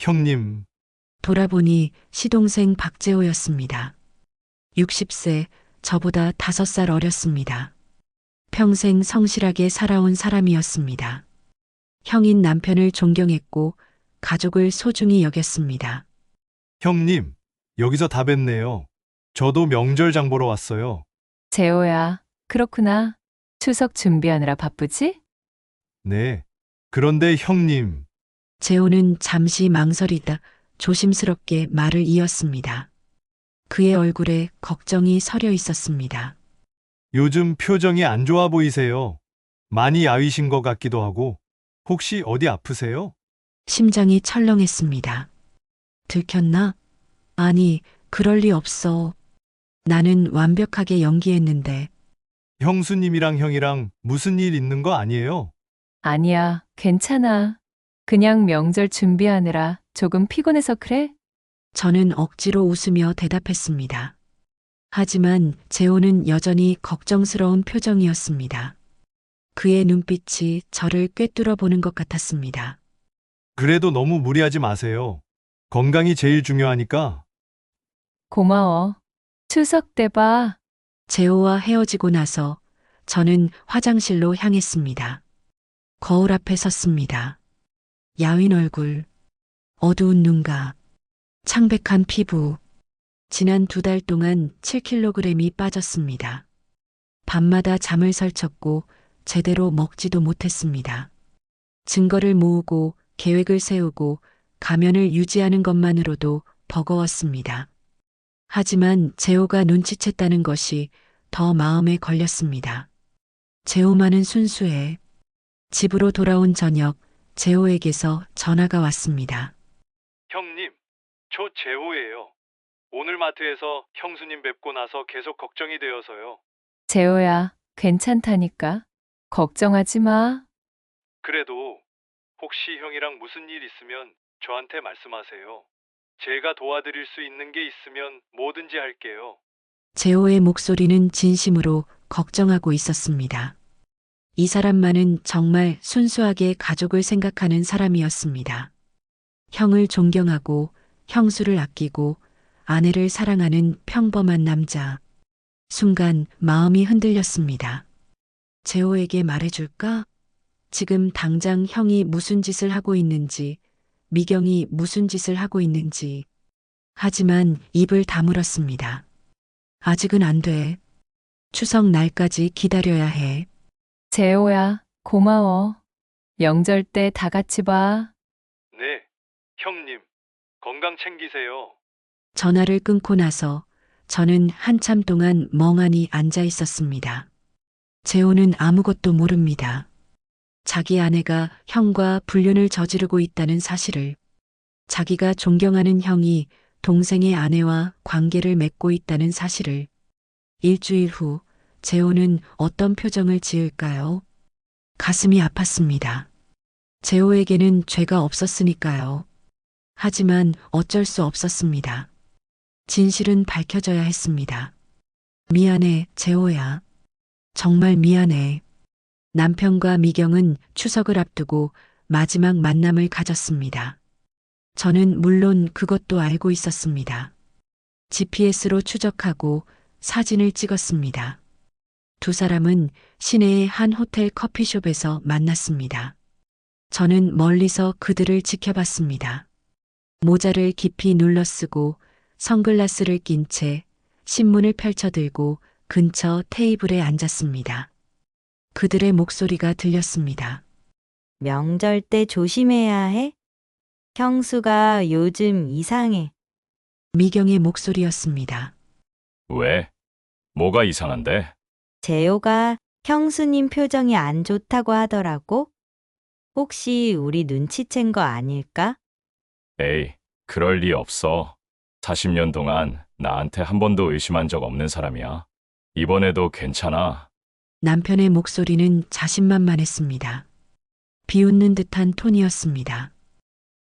형님, 돌아보니 시동생 박재호였습니다. 60세, 저보다 5살 어렸습니다. 평생 성실하게 살아온 사람이었습니다. 형인 남편을 존경했고 가족을 소중히 여겼습니다. 형님, 여기서 다 뵀네요. 저도 명절 장 보러 왔어요. 재호야, 그렇구나. 추석 준비하느라 바쁘지? 네. 그런데 형님, 재호는 잠시 망설이다 조심스럽게 말을 이었습니다. 그의 얼굴에 걱정이 서려 있었습니다. 요즘 표정이 안 좋아 보이세요. 많이 야위신 것 같기도 하고, 혹시 어디 아프세요? 심장이 철렁했습니다. 들켰나? 아니, 그럴 리 없어. 나는 완벽하게 연기했는데 형수님이랑 형이랑 무슨 일 있는 거 아니에요? 아니야, 괜찮아. 그냥 명절 준비하느라 조금 피곤해서 그래? 저는 억지로 웃으며 대답했습니다. 하지만 재호는 여전히 걱정스러운 표정이었습니다. 그의 눈빛이 저를 꿰뚫어 보는 것 같았습니다. 그래도 너무 무리하지 마세요. 건강이 제일 중요하니까. 고마워. 추석 때 봐. 재호와 헤어지고 나서 저는 화장실로 향했습니다. 거울 앞에 섰습니다. 야윈 얼굴, 어두운 눈가, 창백한 피부. 지난 2달 동안 7kg이 빠졌습니다. 밤마다 잠을 설쳤고 제대로 먹지도 못했습니다. 증거를 모으고 계획을 세우고 가면을 유지하는 것만으로도 버거웠습니다. 하지만 재호가 눈치챘다는 것이 더 마음에 걸렸습니다. 재호만은 순수해. 집으로 돌아온 저녁, 재호에게서 전화가 왔습니다. 형님, 저 재호예요. 오늘 마트에서 형수님 뵙고 나서 계속 걱정이 되어서요. 재호야, 괜찮다니까. 걱정하지 마. 그래도 혹시 형이랑 무슨 일 있으면 저한테 말씀하세요. 제가 도와드릴 수 있는 게 있으면 뭐든지 할게요. 재호의 목소리는 진심으로 걱정하고 있었습니다. 이 사람만은 정말 순수하게 가족을 생각하는 사람이었습니다. 형을 존경하고 형수를 아끼고 아내를 사랑하는 평범한 남자. 순간 마음이 흔들렸습니다. 재호에게 말해줄까? 지금 당장 형이 무슨 짓을 하고 있는지, 미경이 무슨 짓을 하고 있는지. 하지만 입을 다물었습니다. 아직은 안 돼. 추석 날까지 기다려야 해. 재호야, 고마워. 명절 때 다 같이 봐. 네, 형님, 건강 챙기세요. 전화를 끊고 나서 저는 한참 동안 멍하니 앉아 있었습니다. 재호는 아무것도 모릅니다. 자기 아내가 형과 불륜을 저지르고 있다는 사실을, 자기가 존경하는 형이 동생의 아내와 관계를 맺고 있다는 사실을. 일주일 후 재호는 어떤 표정을 지을까요? 가슴이 아팠습니다. 재호에게는 죄가 없었으니까요. 하지만 어쩔 수 없었습니다. 진실은 밝혀져야 했습니다. 미안해, 재호야. 정말 미안해. 남편과 미경은 추석을 앞두고 마지막 만남을 가졌습니다. 저는 물론 그것도 알고 있었습니다. GPS로 추적하고 사진을 찍었습니다. 두 사람은 시내의 한 호텔 커피숍에서 만났습니다. 저는 멀리서 그들을 지켜봤습니다. 모자를 깊이 눌러쓰고 선글라스를 낀 채 신문을 펼쳐들고 근처 테이블에 앉았습니다. 그들의 목소리가 들렸습니다. 명절 때 조심해야 해. 형수가 요즘 이상해. 미경의 목소리였습니다. 왜? 뭐가 이상한데? 재호가 형수님 표정이 안 좋다고 하더라고. 혹시 우리 눈치챈 거 아닐까? 에이, 그럴 리 없어. 40년 동안 나한테 한 번도 의심한 적 없는 사람이야. 이번에도 괜찮아. 남편의 목소리는 자신만만했습니다. 비웃는 듯한 톤이었습니다.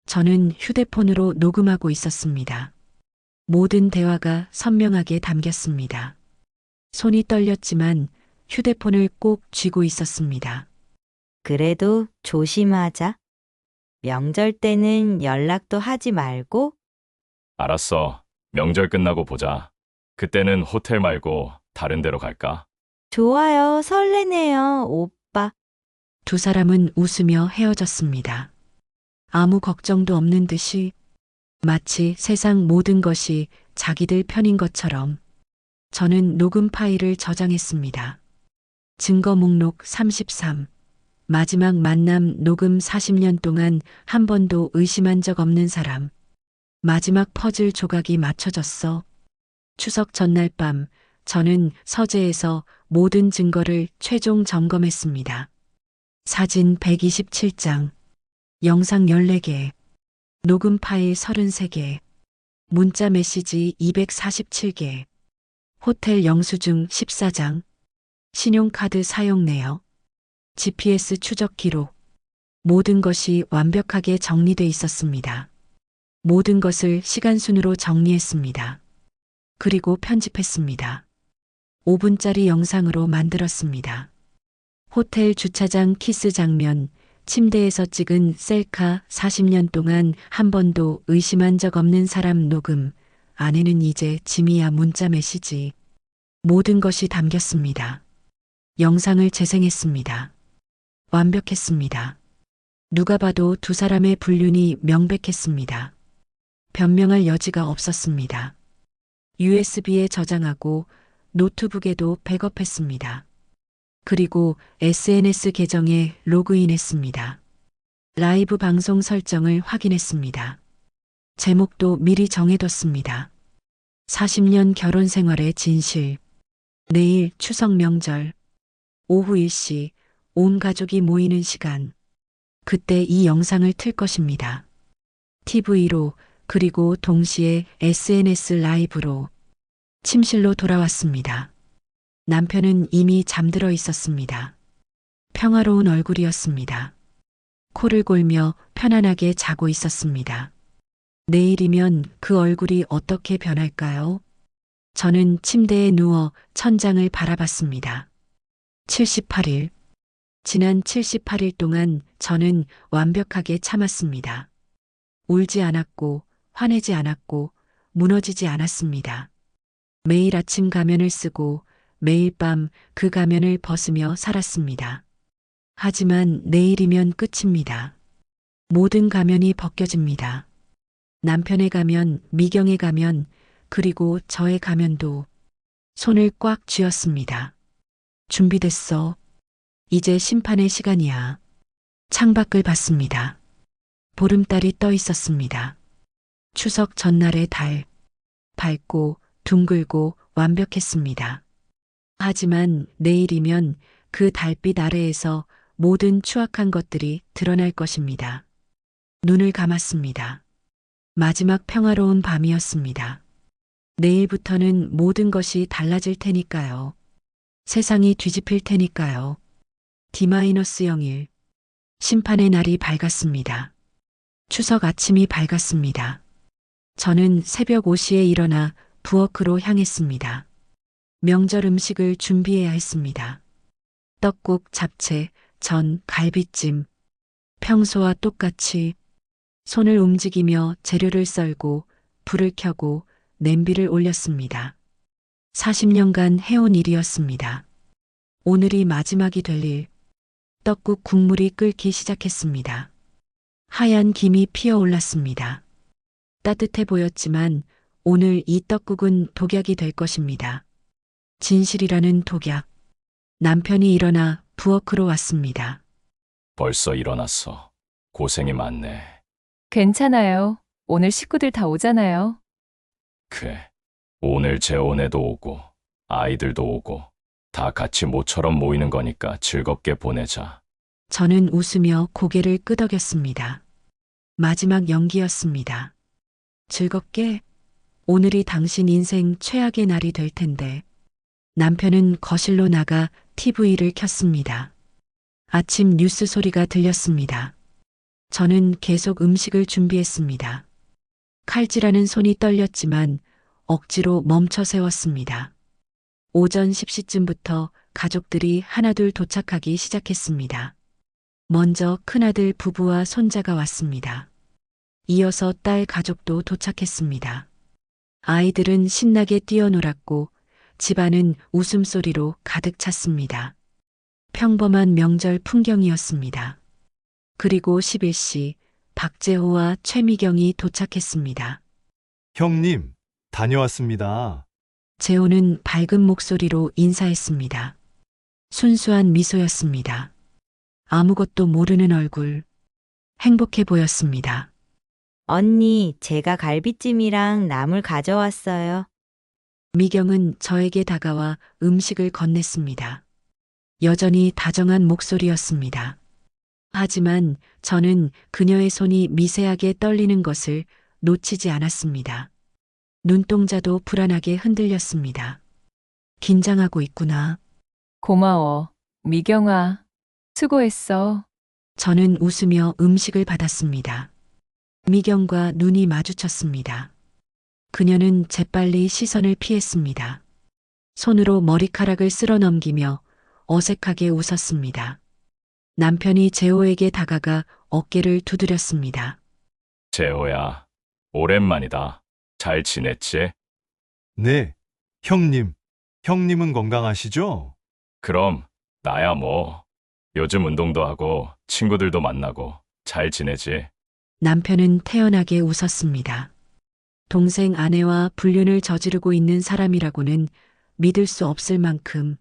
저는 휴대폰으로 녹음하고 있었습니다. 모든 대화가 선명하게 담겼습니다. 손이 떨렸지만 휴대폰을 꼭 쥐고 있었습니다. 그래도 조심하자. 명절 때는 연락도 하지 말고. 알았어. 명절 끝나고 보자. 그때는 호텔 말고 다른 데로 갈까? 좋아요. 설레네요, 오빠. 두 사람은 웃으며 헤어졌습니다. 아무 걱정도 없는 듯이 마치 세상 모든 것이 자기들 편인 것처럼 저는 녹음 파일을 저장했습니다. 증거 목록 33. 마지막 만남 녹음 40년 동안 한 번도 의심한 적 없는 사람. 마지막 퍼즐 조각이 맞춰졌어. 추석 전날 밤 저는 서재에서 모든 증거를 최종 점검했습니다. 사진 127장, 영상 14개, 녹음 파일 33개, 문자 메시지 247개, 호텔 영수증 14장, 신용카드 사용 내역, GPS 추적 기록, 모든 것이 완벽하게 정리돼 있었습니다. 모든 것을 시간순으로 정리했습니다. 그리고 편집했습니다. 5분짜리 영상으로 만들었습니다. 호텔 주차장 키스 장면, 침대에서 찍은 셀카 40년 동안 한 번도 의심한 적 없는 사람 녹음, 안에는 이제 지미야 문자 메시지. 모든 것이 담겼습니다. 영상을 재생했습니다. 완벽했습니다. 누가 봐도 두 사람의 불륜이 명백했습니다. 변명할 여지가 없었습니다. USB에 저장하고 노트북에도 백업했습니다. 그리고 SNS 계정에 로그인했습니다. 라이브 방송 설정을 확인했습니다. 제목도 미리 정해뒀습니다. 40년 결혼 생활의 진실. 내일 추석 명절. 오후 1시 온 가족이 모이는 시간. 그때 이 영상을 틀 것입니다. TV로 그리고 동시에 SNS 라이브로. 침실로 돌아왔습니다. 남편은 이미 잠들어 있었습니다. 평화로운 얼굴이었습니다. 코를 골며 편안하게 자고 있었습니다. 내일이면 그 얼굴이 어떻게 변할까요? 저는 침대에 누워 천장을 바라봤습니다. 78일. 지난 78일 동안 저는 완벽하게 참았습니다. 울지 않았고, 화내지 않았고, 무너지지 않았습니다. 매일 아침 가면을 쓰고 매일 밤 그 가면을 벗으며 살았습니다. 하지만 내일이면 끝입니다. 모든 가면이 벗겨집니다. 남편의 가면, 미경의 가면, 그리고 저의 가면도. 손을 꽉 쥐었습니다. 준비됐어. 이제 심판의 시간이야. 창밖을 봤습니다. 보름달이 떠 있었습니다. 추석 전날의 달. 밝고 둥글고 완벽했습니다. 하지만 내일이면 그 달빛 아래에서 모든 추악한 것들이 드러날 것입니다. 눈을 감았습니다. 마지막 평화로운 밤이었습니다. 내일부터는 모든 것이 달라질 테니까요. 세상이 뒤집힐 테니까요. D-0일. 심판의 날이 밝았습니다. 추석 아침이 밝았습니다. 저는 새벽 5시에 일어나 부엌으로 향했습니다. 명절 음식을 준비해야 했습니다. 떡국, 잡채, 전, 갈비찜. 평소와 똑같이 손을 움직이며 재료를 썰고 불을 켜고 냄비를 올렸습니다. 40년간 해온 일이었습니다. 오늘이 마지막이 될 일. 떡국 국물이 끓기 시작했습니다. 하얀 김이 피어올랐습니다. 따뜻해 보였지만 오늘 이 떡국은 독약이 될 것입니다. 진실이라는 독약. 남편이 일어나 부엌으로 왔습니다. 벌써 일어났어. 고생이 많네. 괜찮아요. 오늘 식구들 다 오잖아요. 그래. 오늘 재혼에도 오고 아이들도 오고 다 같이 모처럼 모이는 거니까 즐겁게 보내자. 저는 웃으며 고개를 끄덕였습니다. 마지막 연기였습니다. 즐겁게? 오늘이 당신 인생 최악의 날이 될 텐데. 남편은 거실로 나가 TV를 켰습니다. 아침 뉴스 소리가 들렸습니다. 저는 계속 음식을 준비했습니다. 칼질하는 손이 떨렸지만 억지로 멈춰 세웠습니다. 오전 10시쯤부터 가족들이 하나둘 도착하기 시작했습니다. 먼저 큰아들 부부와 손자가 왔습니다. 이어서 딸 가족도 도착했습니다. 아이들은 신나게 뛰어놀았고 집안은 웃음소리로 가득 찼습니다. 평범한 명절 풍경이었습니다. 그리고 11시 박재호와 최미경이 도착했습니다. 형님, 다녀왔습니다. 재호는 밝은 목소리로 인사했습니다. 순수한 미소였습니다. 아무것도 모르는 얼굴. 행복해 보였습니다. 언니, 제가 갈비찜이랑 나물 가져왔어요. 미경은 저에게 다가와 음식을 건넸습니다. 여전히 다정한 목소리였습니다. 하지만 저는 그녀의 손이 미세하게 떨리는 것을 놓치지 않았습니다. 눈동자도 불안하게 흔들렸습니다. 긴장하고 있구나. 고마워. 미경아. 수고했어. 저는 웃으며 음식을 받았습니다. 미경과 눈이 마주쳤습니다. 그녀는 재빨리 시선을 피했습니다. 손으로 머리카락을 쓸어 넘기며 어색하게 웃었습니다. 남편이 재호에게 다가가 어깨를 두드렸습니다. 재호야, 오랜만이다. 잘 지냈지? 네, 형님. 형님은 건강하시죠? 그럼 나야 뭐. 요즘 운동도 하고 친구들도 만나고 잘 지내지? 남편은 태연하게 웃었습니다. 동생 아내와 불륜을 저지르고 있는 사람이라고는 믿을 수 없을 만큼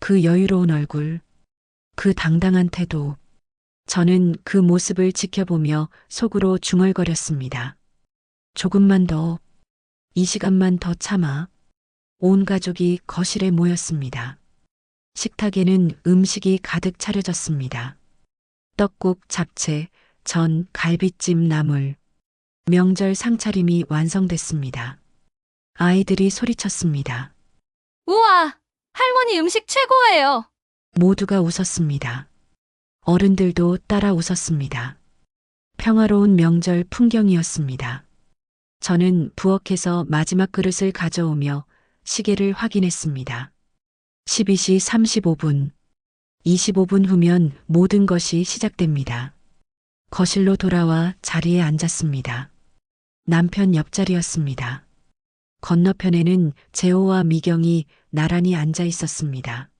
그 여유로운 얼굴, 그 당당한 태도. 저는 그 모습을 지켜보며 속으로 중얼거렸습니다. 조금만 더, 이 시간만 더 참아. 온 가족이 거실에 모였습니다. 식탁에는 음식이 가득 차려졌습니다. 떡국, 잡채, 전, 갈비찜, 나물. 명절 상차림이 완성됐습니다. 아이들이 소리쳤습니다. 우와! 할머니 음식 최고예요! 모두가 웃었습니다. 어른들도 따라 웃었습니다. 평화로운 명절 풍경이었습니다. 저는 부엌에서 마지막 그릇을 가져오며 시계를 확인했습니다. 12시 35분. 25분 후면 모든 것이 시작됩니다. 거실로 돌아와 자리에 앉았습니다. 남편 옆자리였습니다. 건너편에는 재호와 미경이 나란히 앉아 있었습니다.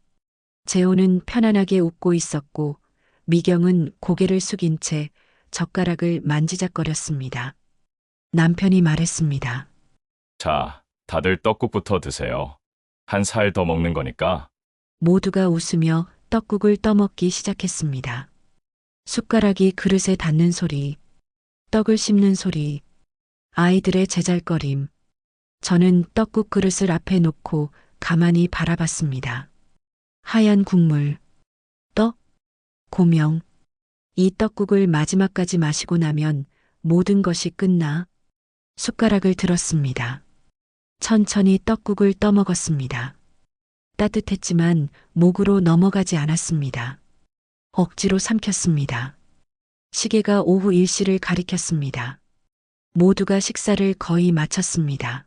재호는 편안하게 웃고 있었고 미경은 고개를 숙인 채 젓가락을 만지작거렸습니다. 남편이 말했습니다. 자, 다들 떡국부터 드세요. 한 살 더 먹는 거니까. 모두가 웃으며 떡국을 떠먹기 시작했습니다. 숟가락이 그릇에 닿는 소리, 떡을 씹는 소리, 아이들의 제잘거림. 저는 떡국 그릇을 앞에 놓고 가만히 바라봤습니다. 하얀 국물, 떡, 고명. 이 떡국을 마지막까지 마시고 나면 모든 것이 끝나. 숟가락을 들었습니다. 천천히 떡국을 떠먹었습니다. 따뜻했지만 목으로 넘어가지 않았습니다. 억지로 삼켰습니다. 시계가 오후 1시를 가리켰습니다. 모두가 식사를 거의 마쳤습니다.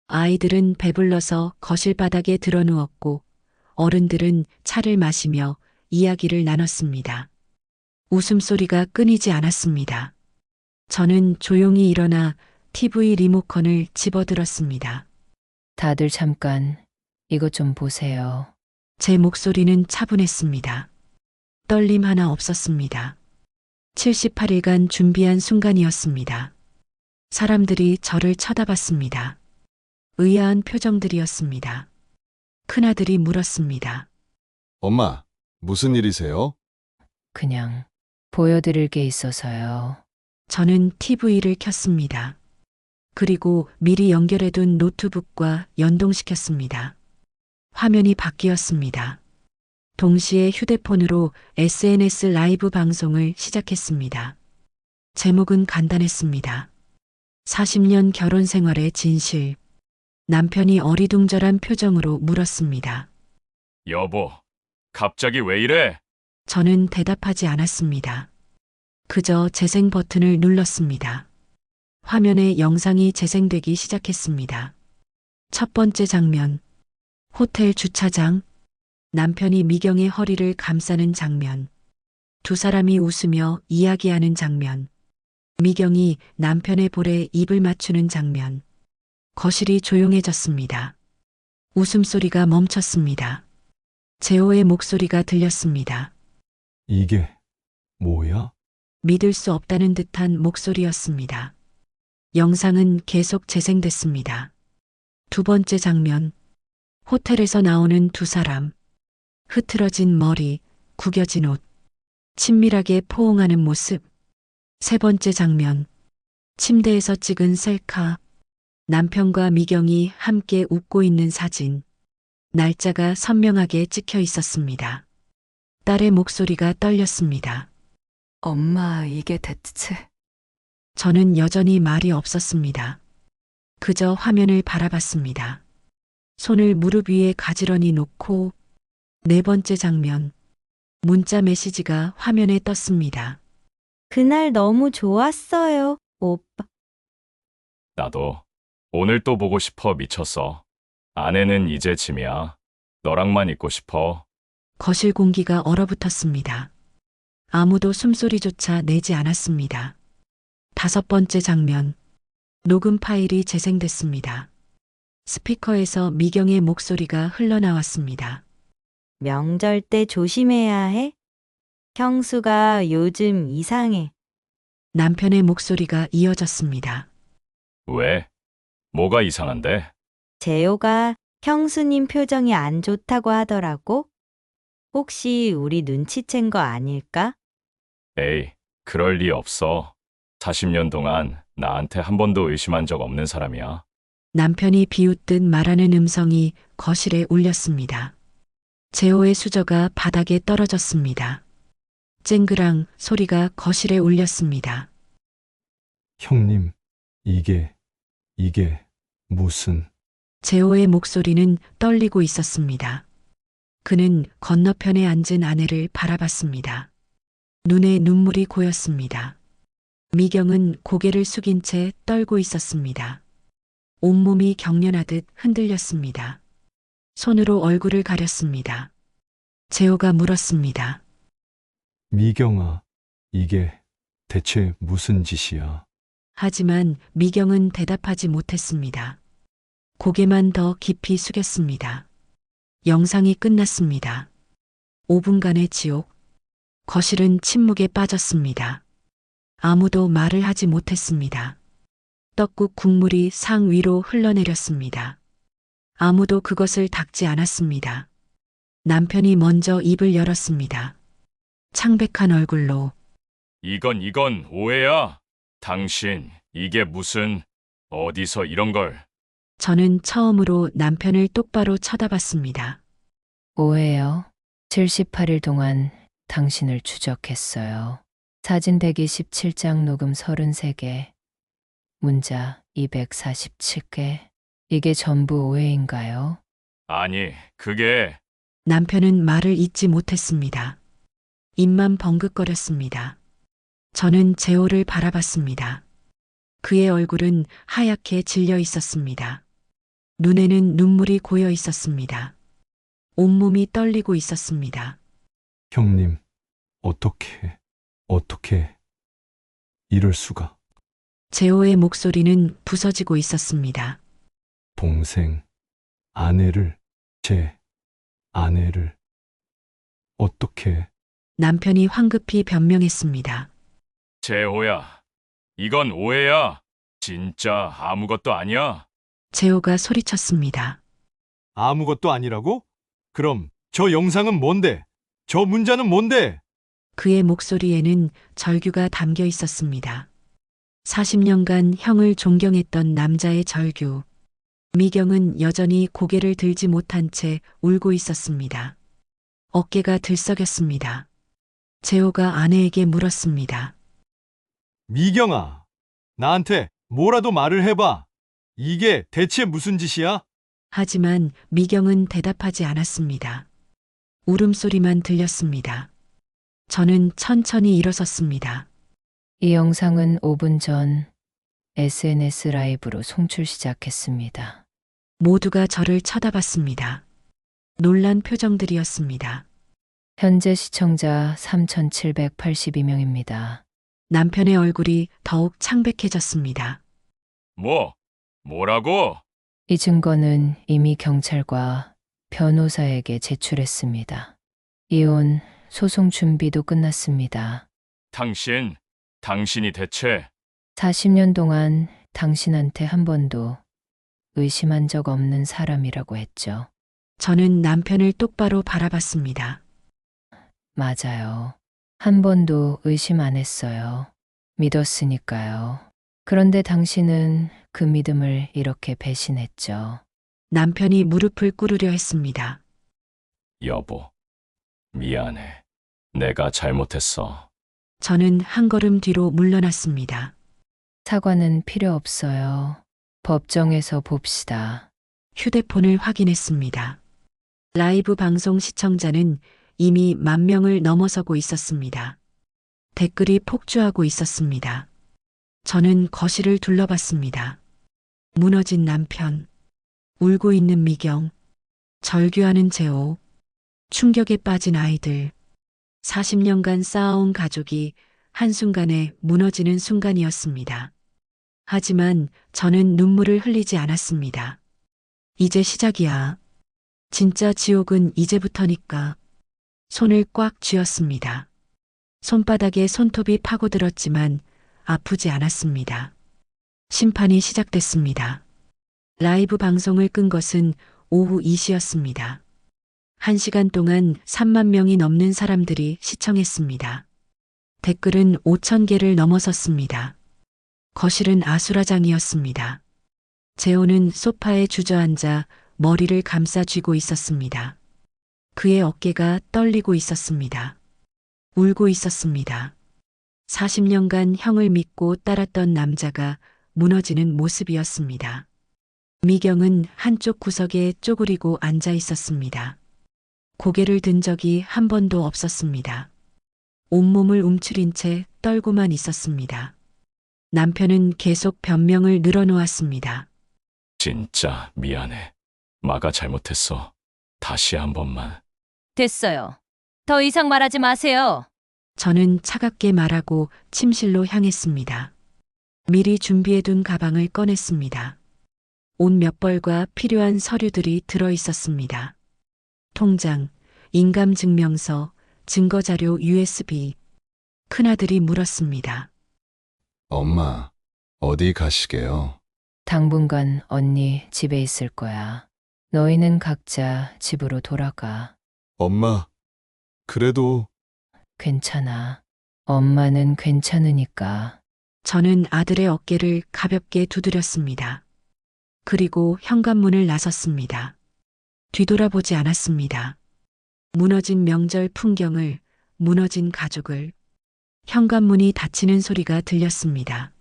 아이들은 배불러서 거실 바닥에 드러누웠고 어른들은 차를 마시며 이야기를 나눴습니다. 웃음소리가 끊이지 않았습니다. 저는 조용히 일어나 TV 리모컨을 집어들었습니다. 다들 잠깐 이것 좀 보세요. 제 목소리는 차분했습니다. 떨림 하나 없었습니다. 78일간 준비한 순간이었습니다. 사람들이 저를 쳐다봤습니다. 의아한 표정들이었습니다. 큰아들이 물었습니다. 엄마, 무슨 일이세요? 그냥 보여드릴 게 있어서요. 저는 TV를 켰습니다. 그리고 미리 연결해둔 노트북과 연동시켰습니다. 화면이 바뀌었습니다. 동시에 휴대폰으로 SNS 라이브 방송을 시작했습니다. 제목은 간단했습니다. 40년 결혼 생활의 진실. 남편이 어리둥절한 표정으로 물었습니다. 여보, 갑자기 왜 이래? 저는 대답하지 않았습니다. 그저 재생 버튼을 눌렀습니다. 화면에 영상이 재생되기 시작했습니다. 첫 번째 장면. 호텔 주차장. 남편이 미경의 허리를 감싸는 장면. 두 사람이 웃으며 이야기하는 장면. 미경이 남편의 볼에 입을 맞추는 장면. 거실이 조용해졌습니다. 웃음소리가 멈췄습니다. 재호의 목소리가 들렸습니다. 이게 뭐야? 믿을 수 없다는 듯한 목소리였습니다. 영상은 계속 재생됐습니다. 두 번째 장면. 호텔에서 나오는 두 사람. 흐트러진 머리, 구겨진 옷. 친밀하게 포옹하는 모습. 세 번째 장면. 침대에서 찍은 셀카. 남편과 미경이 함께 웃고 있는 사진. 날짜가 선명하게 찍혀 있었습니다. 딸의 목소리가 떨렸습니다. 엄마, 이게 대체. 저는 여전히 말이 없었습니다. 그저 화면을 바라봤습니다. 손을 무릎 위에 가지런히 놓고 네 번째 장면. 문자 메시지가 화면에 떴습니다. 그날 너무 좋았어요, 오빠. 나도 오늘 또 보고 싶어 미쳤어. 아내는 이제 짐이야. 너랑만 있고 싶어. 거실 공기가 얼어붙었습니다. 아무도 숨소리조차 내지 않았습니다. 다섯 번째 장면. 녹음 파일이 재생됐습니다. 스피커에서 미경의 목소리가 흘러나왔습니다. 명절 때 조심해야 해. 형수가 요즘 이상해. 남편의 목소리가 이어졌습니다. 왜? 뭐가 이상한데? 재호가 형수님 표정이 안 좋다고 하더라고. 혹시 우리 눈치챈 거 아닐까? 에이, 그럴 리 없어. 40년 동안 나한테 한 번도 의심한 적 없는 사람이야. 남편이 비웃듯 말하는 음성이 거실에 울렸습니다. 재호의 수저가 바닥에 떨어졌습니다. 쨍그랑 소리가 거실에 울렸습니다. 형님, 이게 무슨... 재호의 목소리는 떨리고 있었습니다. 그는 건너편에 앉은 아내를 바라봤습니다. 눈에 눈물이 고였습니다. 미경은 고개를 숙인 채 떨고 있었습니다. 온몸이 경련하듯 흔들렸습니다. 손으로 얼굴을 가렸습니다. 재호가 물었습니다. 미경아, 이게 대체 무슨 짓이야? 하지만 미경은 대답하지 못했습니다. 고개만 더 깊이 숙였습니다. 영상이 끝났습니다. 5분간의 지옥. 거실은 침묵에 빠졌습니다. 아무도 말을 하지 못했습니다. 떡국 국물이 상 위로 흘러내렸습니다. 아무도 그것을 닦지 않았습니다. 남편이 먼저 입을 열었습니다. 창백한 얼굴로 이건 오해야. 당신, 이게 무슨... 어디서 이런 걸... 저는 처음으로 남편을 똑바로 쳐다봤습니다. 오해요. 78일 동안 당신을 추적했어요. 사진 대기 17장 녹음 33개. 문자 247개. 이게 전부 오해인가요? 아니, 그게... 남편은 말을 잇지 못했습니다. 입만 벙긋거렸습니다. 저는 재호를 바라봤습니다. 그의 얼굴은 하얗게 질려 있었습니다. 눈에는 눈물이 고여 있었습니다. 온몸이 떨리고 있었습니다. 형님, 어떻게 이럴 수가? 재호의 목소리는 부서지고 있었습니다. 동생, 제 아내를 어떻게... 남편이 황급히 변명했습니다. 재호야, 이건 오해야. 진짜 아무것도 아니야. 재호가 소리쳤습니다. 아무것도 아니라고? 그럼 저 영상은 뭔데? 저 문자는 뭔데? 그의 목소리에는 절규가 담겨 있었습니다. 40년간 형을 존경했던 남자의 절규. 미경은 여전히 고개를 들지 못한 채 울고 있었습니다. 어깨가 들썩였습니다. 재호가 아내에게 물었습니다. 미경아, 나한테 뭐라도 말을 해봐. 이게 대체 무슨 짓이야? 하지만 미경은 대답하지 않았습니다. 울음소리만 들렸습니다. 저는 천천히 일어섰습니다. 이 영상은 5분 전 SNS 라이브로 송출 시작했습니다. 모두가 저를 쳐다봤습니다. 놀란 표정들이었습니다. 현재 시청자 3,782명입니다. 남편의 얼굴이 더욱 창백해졌습니다. 뭐라고? 이 증거는 이미 경찰과 변호사에게 제출했습니다. 이혼, 소송 준비도 끝났습니다. 당신이 대체 40년 동안 당신한테 한 번도 의심한 적 없는 사람이라고 했죠. 저는 남편을 똑바로 바라봤습니다. 맞아요. 한 번도 의심 안 했어요. 믿었으니까요. 그런데 당신은 그 믿음을 이렇게 배신했죠. 남편이 무릎을 꿇으려 했습니다. 여보, 미안해. 내가 잘못했어. 저는 한 걸음 뒤로 물러났습니다. 사과는 필요 없어요. 법정에서 봅시다. 휴대폰을 확인했습니다. 라이브 방송 시청자는 이미 10,000명을 넘어서고 있었습니다. 댓글이 폭주하고 있었습니다. 저는 거실을 둘러봤습니다. 무너진 남편, 울고 있는 미경, 절규하는 재호, 충격에 빠진 아이들, 40년간 쌓아온 가족이 한순간에 무너지는 순간이었습니다. 하지만 저는 눈물을 흘리지 않았습니다. 이제 시작이야. 진짜 지옥은 이제부터니까. 손을 꽉 쥐었습니다. 손바닥에 손톱이 파고들었지만 아프지 않았습니다. 심판이 시작됐습니다. 라이브 방송을 끈 것은 오후 2시였습니다. 1시간 동안 3만 명이 넘는 사람들이 시청했습니다. 댓글은 5,000개를 넘어섰습니다. 거실은 아수라장이었습니다. 재호는 소파에 주저앉아 머리를 감싸 쥐고 있었습니다. 그의 어깨가 떨리고 있었습니다. 울고 있었습니다. 40년간 형을 믿고 따랐던 남자가 무너지는 모습이었습니다. 미경은 한쪽 구석에 쪼그리고 앉아 있었습니다. 고개를 든 적이 한 번도 없었습니다. 온몸을 움츠린 채 떨고만 있었습니다. 남편은 계속 변명을 늘어놓았습니다. 진짜 미안해. 마가 잘못했어. 다시 한 번만. 됐어요. 더 이상 말하지 마세요. 저는 차갑게 말하고 침실로 향했습니다. 미리 준비해둔 가방을 꺼냈습니다. 옷 몇 벌과 필요한 서류들이 들어 있었습니다. 통장, 인감증명서, 증거자료 USB. 큰아들이 물었습니다. 엄마, 어디 가시게요? 당분간 언니 집에 있을 거야. 너희는 각자 집으로 돌아가. 엄마, 그래도 괜찮아. 엄마는 괜찮으니까. 저는 아들의 어깨를 가볍게 두드렸습니다. 그리고 현관문을 나섰습니다. 뒤돌아보지 않았습니다. 무너진 명절 풍경을, 무너진 가족을. 현관문이 닫히는 소리가 들렸습니다.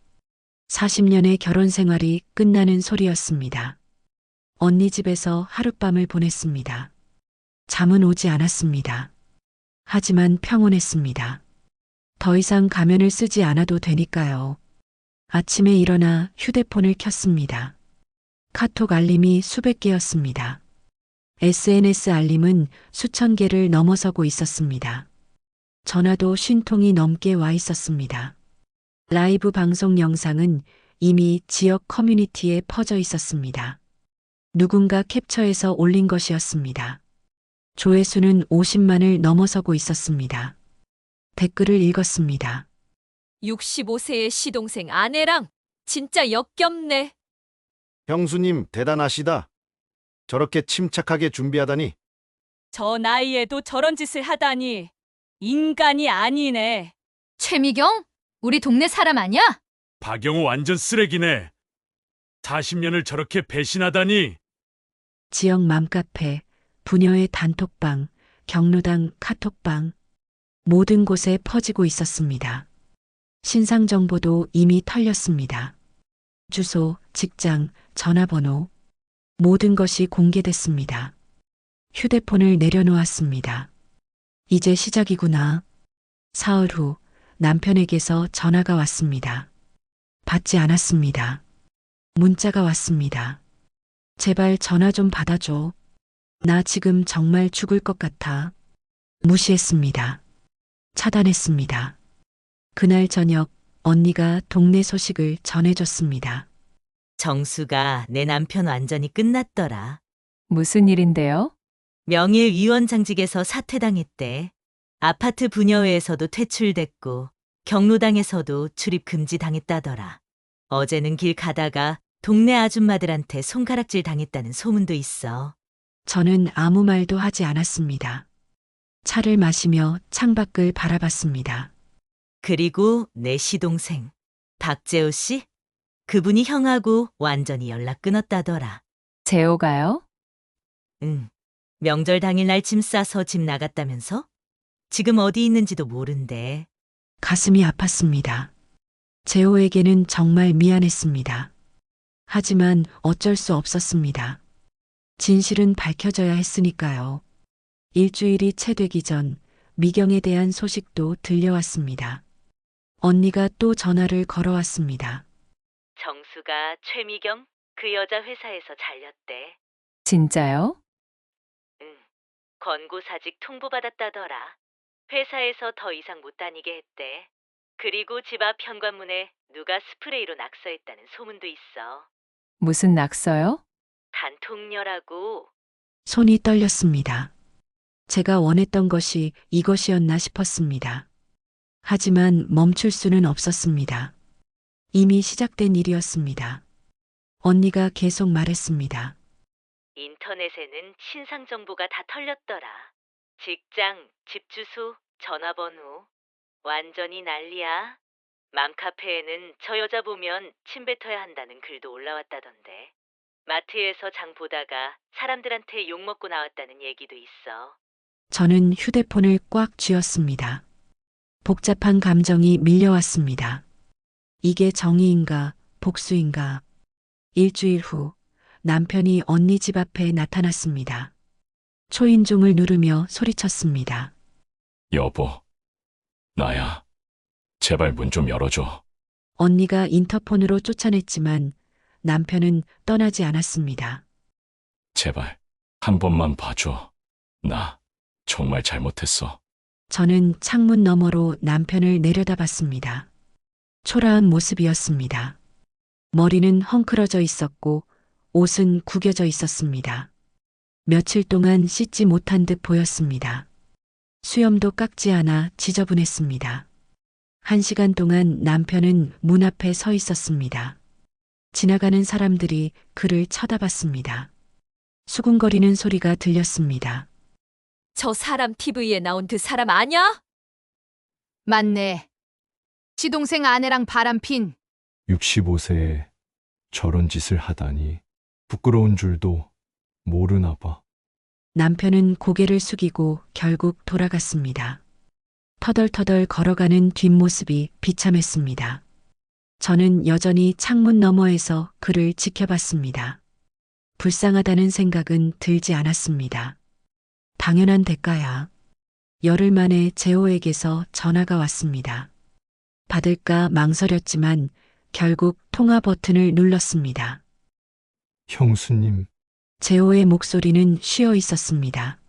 40년의 결혼 생활이 끝나는 소리였습니다. 언니 집에서 하룻밤을 보냈습니다. 잠은 오지 않았습니다. 하지만 평온했습니다. 더 이상 가면을 쓰지 않아도 되니까요. 아침에 일어나 휴대폰을 켰습니다. 카톡 알림이 수백 개였습니다. SNS 알림은 수천 개를 넘어서고 있었습니다. 전화도 50통이 넘게 와 있었습니다. 라이브 방송 영상은 이미 지역 커뮤니티에 퍼져 있었습니다. 누군가 캡처해서 올린 것이었습니다. 조회수는 50만을 넘어서고 있었습니다. 댓글을 읽었습니다. 65세의 시동생 아내랑 진짜 역겹네. 형수님 대단하시다. 저렇게 침착하게 준비하다니. 저 나이에도 저런 짓을 하다니. 인간이 아니네. 최미경? 우리 동네 사람 아니야? 박영호 완전 쓰레기네. 40년을 저렇게 배신하다니. 지역 맘카페, 부녀의 단톡방, 경로당 카톡방, 모든 곳에 퍼지고 있었습니다. 신상 정보도 이미 털렸습니다. 주소, 직장, 전화번호, 모든 것이 공개됐습니다. 휴대폰을 내려놓았습니다. 이제 시작이구나. 사흘 후 남편에게서 전화가 왔습니다. 받지 않았습니다. 문자가 왔습니다. 제발 전화 좀 받아줘. 나 지금 정말 죽을 것 같아. 무시했습니다. 차단했습니다. 그날 저녁 언니가 동네 소식을 전해줬습니다. 정수가 내 남편 완전히 끝났더라. 무슨 일인데요? 명예위원장직에서 사퇴당했대. 아파트 분여회에서도 퇴출됐고 경로당에서도 출입 금지당했다더라. 어제는 길 가다가 동네 아줌마들한테 손가락질 당했다는 소문도 있어. 저는 아무 말도 하지 않았습니다. 차를 마시며 창밖을 바라봤습니다. 그리고 내 시동생 박재호 씨? 그분이 형하고 완전히 연락 끊었다더라. 재호가요? 응. 명절 당일날 짐 싸서 집 나갔다면서? 지금 어디 있는지도 모른대. 가슴이 아팠습니다. 재호에게는 정말 미안했습니다. 하지만 어쩔 수 없었습니다. 진실은 밝혀져야 했으니까요. 일주일이 채 되기 전 미경에 대한 소식도 들려왔습니다. 언니가 또 전화를 걸어왔습니다. 정수가 최미경 그 여자 회사에서 잘렸대. 진짜요? 응. 권고사직 통보받았다더라. 회사에서 더 이상 못 다니게 했대. 그리고 집 앞 현관문에 누가 스프레이로 낙서했다는 소문도 있어. 무슨 낙서요? 단통녀라고. 손이 떨렸습니다. 제가 원했던 것이 이것이었나 싶었습니다. 하지만 멈출 수는 없었습니다. 이미 시작된 일이었습니다. 언니가 계속 말했습니다. 인터넷에는 신상 정보가 다 털렸더라. 직장, 집 주소, 전화번호. 완전히 난리야. 맘카페에는 저 여자 보면 침 뱉어야 한다는 글도 올라왔다던데. 마트에서 장 보다가 사람들한테 욕먹고 나왔다는 얘기도 있어. 저는 휴대폰을 꽉 쥐었습니다. 복잡한 감정이 밀려왔습니다. 이게 정의인가, 복수인가. 일주일 후 남편이 언니 집 앞에 나타났습니다. 초인종을 누르며 소리쳤습니다. 여보, 나야. 제발 문 좀 열어줘. 언니가 인터폰으로 쫓아냈지만 남편은 떠나지 않았습니다. 제발 한 번만 봐줘. 나 정말 잘못했어. 저는 창문 너머로 남편을 내려다봤습니다. 초라한 모습이었습니다. 머리는 헝클어져 있었고 옷은 구겨져 있었습니다. 며칠 동안 씻지 못한 듯 보였습니다. 수염도 깎지 않아 지저분했습니다. 1시간 동안 남편은 문 앞에 서 있었습니다. 지나가는 사람들이 그를 쳐다봤습니다. 수군거리는 소리가 들렸습니다. 저 사람 TV에 나온 그 사람 아냐? 맞네. 시동생 아내랑 바람핀. 65세에 저런 짓을 하다니 부끄러운 줄도 모르나 봐. 남편은 고개를 숙이고 결국 돌아갔습니다. 터덜터덜 걸어가는 뒷모습이 비참했습니다. 저는 여전히 창문 너머에서 그를 지켜봤습니다. 불쌍하다는 생각은 들지 않았습니다. 당연한 대가야. 열흘 만에 재호에게서 전화가 왔습니다. 받을까 망설였지만 결국 통화 버튼을 눌렀습니다. 형수님, 재호의 목소리는 쉬어 있었습니다.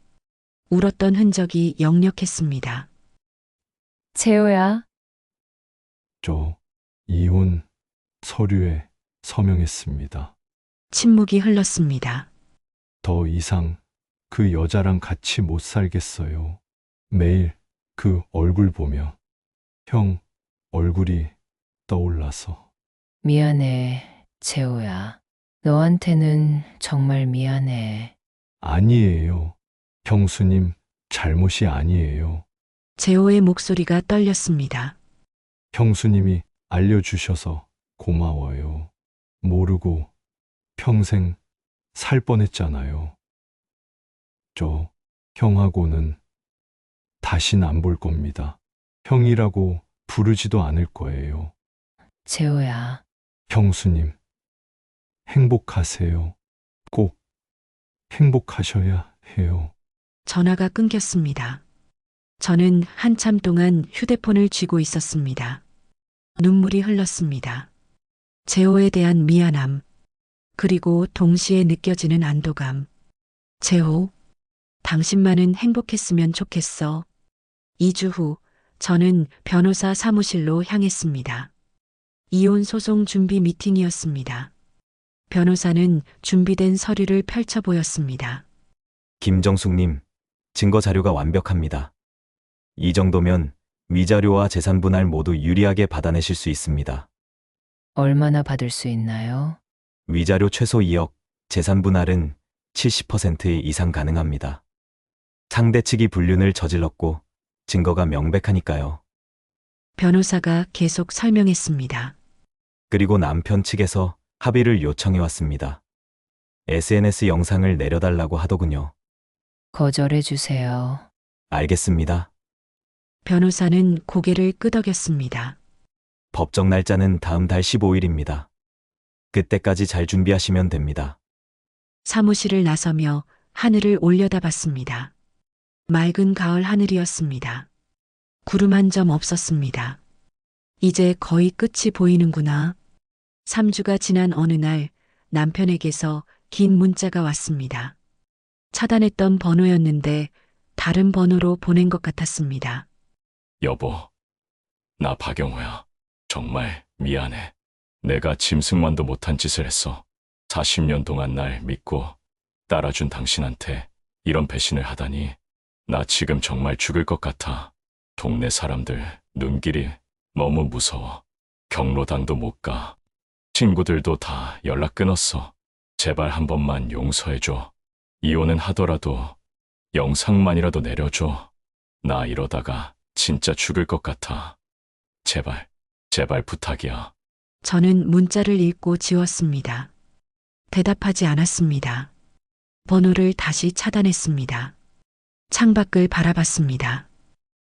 울었던 흔적이 역력했습니다. 재호야, 저 이혼 서류에 서명했습니다. 침묵이 흘렀습니다. 더 이상 그 여자랑 같이 못 살겠어요. 매일 그 얼굴 보며 형 얼굴이 떠올라서. 미안해, 재호야. 너한테는 정말 미안해. 아니에요. 형수님 잘못이 아니에요. 재호의 목소리가 떨렸습니다. 형수님이 알려주셔서 고마워요. 모르고 평생 살 뻔했잖아요. 저 형하고는 다신 안 볼 겁니다. 형이라고 부르지도 않을 거예요. 재호야, 형수님, 행복하세요. 꼭 행복하셔야 해요. 전화가 끊겼습니다. 저는 한참 동안 휴대폰을 쥐고 있었습니다. 눈물이 흘렀습니다. 재호에 대한 미안함, 그리고 동시에 느껴지는 안도감. 재호, 당신만은 행복했으면 좋겠어. 2주 후, 저는 변호사 사무실로 향했습니다. 이혼 소송 준비 미팅이었습니다. 변호사는 준비된 서류를 펼쳐 보였습니다. 김정숙님, 증거 자료가 완벽합니다. 이 정도면 위자료와 재산 분할 모두 유리하게 받아내실 수 있습니다. 얼마나 받을 수 있나요? 위자료 최소 2억, 재산 분할은 70% 이상 가능합니다. 상대 측이 불륜을 저질렀고 증거가 명백하니까요. 변호사가 계속 설명했습니다. 그리고 남편 측에서 합의를 요청해 왔습니다. SNS 영상을 내려달라고 하더군요. 거절해 주세요. 알겠습니다. 변호사는 고개를 끄덕였습니다. 법정 날짜는 다음 달 15일입니다. 그때까지 잘 준비하시면 됩니다. 사무실을 나서며 하늘을 올려다봤습니다. 맑은 가을 하늘이었습니다. 구름 한 점 없었습니다. 이제 거의 끝이 보이는구나. 3주가 지난 어느 날 남편에게서 긴 문자가 왔습니다. 차단했던 번호였는데 다른 번호로 보낸 것 같았습니다. 여보, 나 박영호야. 정말 미안해. 내가 짐승만도 못한 짓을 했어. 40년 동안 날 믿고 따라준 당신한테 이런 배신을 하다니. 나 지금 정말 죽을 것 같아. 동네 사람들 눈길이 너무 무서워. 경로당도 못 가. 친구들도 다 연락 끊었어. 제발 한 번만 용서해줘. 이혼은 하더라도 영상만이라도 내려줘. 나 이러다가 진짜 죽을 것 같아. 제발, 제발 부탁이야. 저는 문자를 읽고 지웠습니다. 대답하지 않았습니다. 번호를 다시 차단했습니다. 창밖을 바라봤습니다.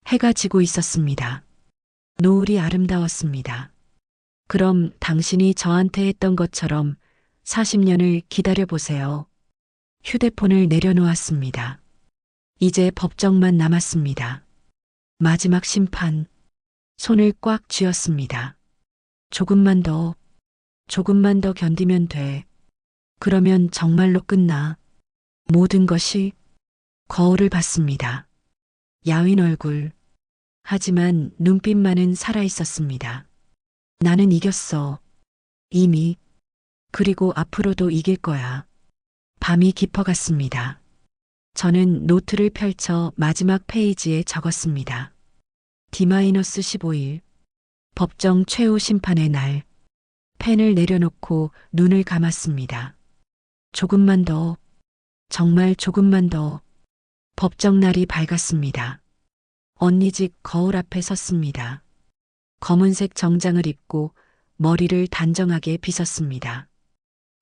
해가 지고 있었습니다. 노을이 아름다웠습니다. 그럼 당신이 저한테 했던 것처럼 40년을 기다려보세요. 휴대폰을 내려놓았습니다. 이제 법정만 남았습니다. 마지막 심판. 손을 꽉 쥐었습니다. 조금만 더 견디면 돼. 그러면 정말로 끝나. 모든 것이. 거울을 봤습니다. 야윈 얼굴. 하지만 눈빛만은 살아있었습니다. 나는 이겼어. 이미. 그리고 앞으로도 이길 거야. 밤이 깊어갔습니다. 저는 노트를 펼쳐 마지막 페이지에 적었습니다. D-15일. 법정 최후 심판의 날. 펜을 내려놓고 눈을 감았습니다. 조금만 더. 정말 조금만 더. 법정 날이 밝았습니다. 언니 집 거울 앞에 섰습니다. 검은색 정장을 입고 머리를 단정하게 빗었습니다.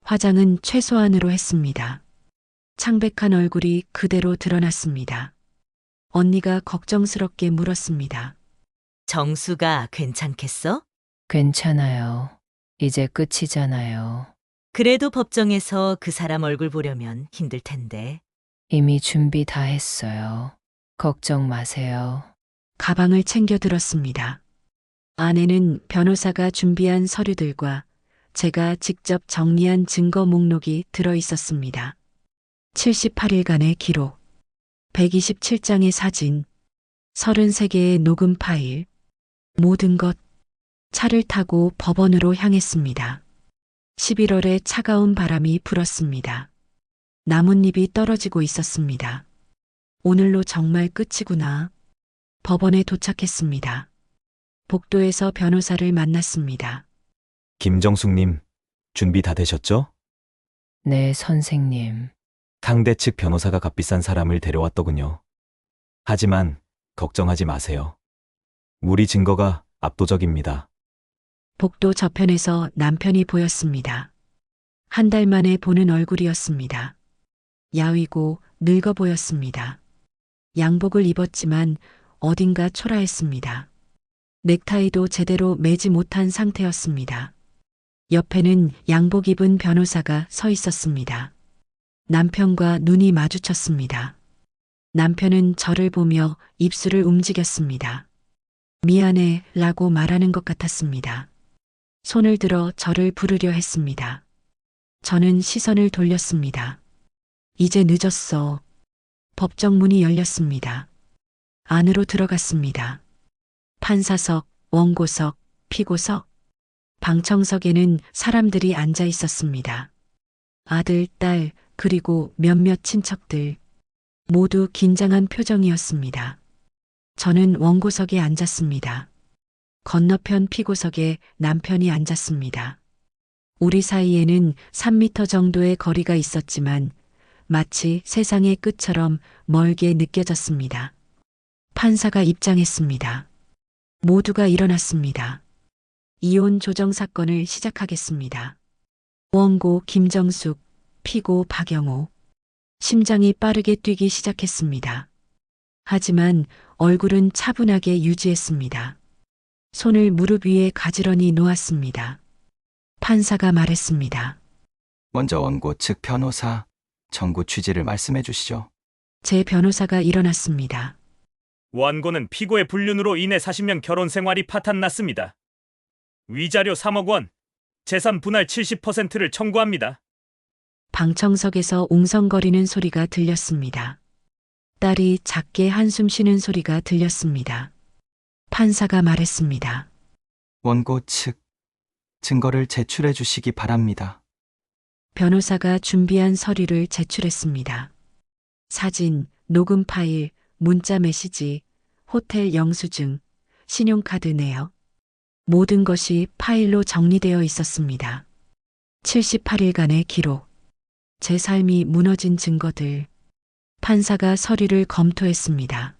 화장은 최소한으로 했습니다. 창백한 얼굴이 그대로 드러났습니다. 언니가 걱정스럽게 물었습니다. 정수가 괜찮겠어? 괜찮아요. 이제 끝이잖아요. 그래도 법정에서 그 사람 얼굴 보려면 힘들 텐데. 이미 준비 다 했어요. 걱정 마세요. 가방을 챙겨 들었습니다. 안에는 변호사가 준비한 서류들과 제가 직접 정리한 증거 목록이 들어 있었습니다. 78일간의 기록, 127장의 사진, 33개의 녹음 파일, 모든 것. 차를 타고 법원으로 향했습니다. 11월에 차가운 바람이 불었습니다. 나뭇잎이 떨어지고 있었습니다. 오늘로 정말 끝이구나. 법원에 도착했습니다. 복도에서 변호사를 만났습니다. 김정숙님, 준비 다 되셨죠? 네, 선생님. 상대 측 변호사가 값비싼 사람을 데려왔더군요. 하지만 걱정하지 마세요. 우리 증거가 압도적입니다. 복도 저편에서 남편이 보였습니다. 한 달 만에 보는 얼굴이었습니다. 야위고 늙어 보였습니다. 양복을 입었지만 어딘가 초라했습니다. 넥타이도 제대로 매지 못한 상태였습니다. 옆에는 양복 입은 변호사가 서 있었습니다. 남편과 눈이 마주쳤습니다. 남편은 저를 보며 입술을 움직였습니다. 미안해 라고 말하는 것 같았습니다. 손을 들어 저를 부르려 했습니다. 저는 시선을 돌렸습니다. 이제 늦었어. 법정 문이 열렸습니다. 안으로 들어갔습니다. 판사석, 원고석, 피고석, 방청석에는 사람들이 앉아 있었습니다. 아들, 딸, 그리고 몇몇 친척들. 모두 긴장한 표정이었습니다. 저는 원고석에 앉았습니다. 건너편 피고석에 남편이 앉았습니다. 우리 사이에는 3미터 정도의 거리가 있었지만 마치 세상의 끝처럼 멀게 느껴졌습니다. 판사가 입장했습니다. 모두가 일어났습니다. 이혼 조정 사건을 시작하겠습니다. 원고 김정숙, 피고 박영호. 심장이 빠르게 뛰기 시작했습니다. 하지만 얼굴은 차분하게 유지했습니다. 손을 무릎 위에 가지런히 놓았습니다. 판사가 말했습니다. 먼저 원고 측 변호사 청구 취지를 말씀해 주시죠. 제 변호사가 일어났습니다. 원고는 피고의 불륜으로 인해 40년 결혼 생활이 파탄났습니다. 위자료 3억 원, 재산 분할 70%를 청구합니다. 방청석에서 웅성거리는 소리가 들렸습니다. 딸이 작게 한숨 쉬는 소리가 들렸습니다. 판사가 말했습니다. 원고 측 증거를 제출해 주시기 바랍니다. 변호사가 준비한 서류를 제출했습니다. 사진, 녹음 파일, 문자 메시지, 호텔 영수증, 신용카드 내역. 모든 것이 파일로 정리되어 있었습니다. 78일간의 기록. 제 삶이 무너진 증거들. 판사가 서류를 검토했습니다.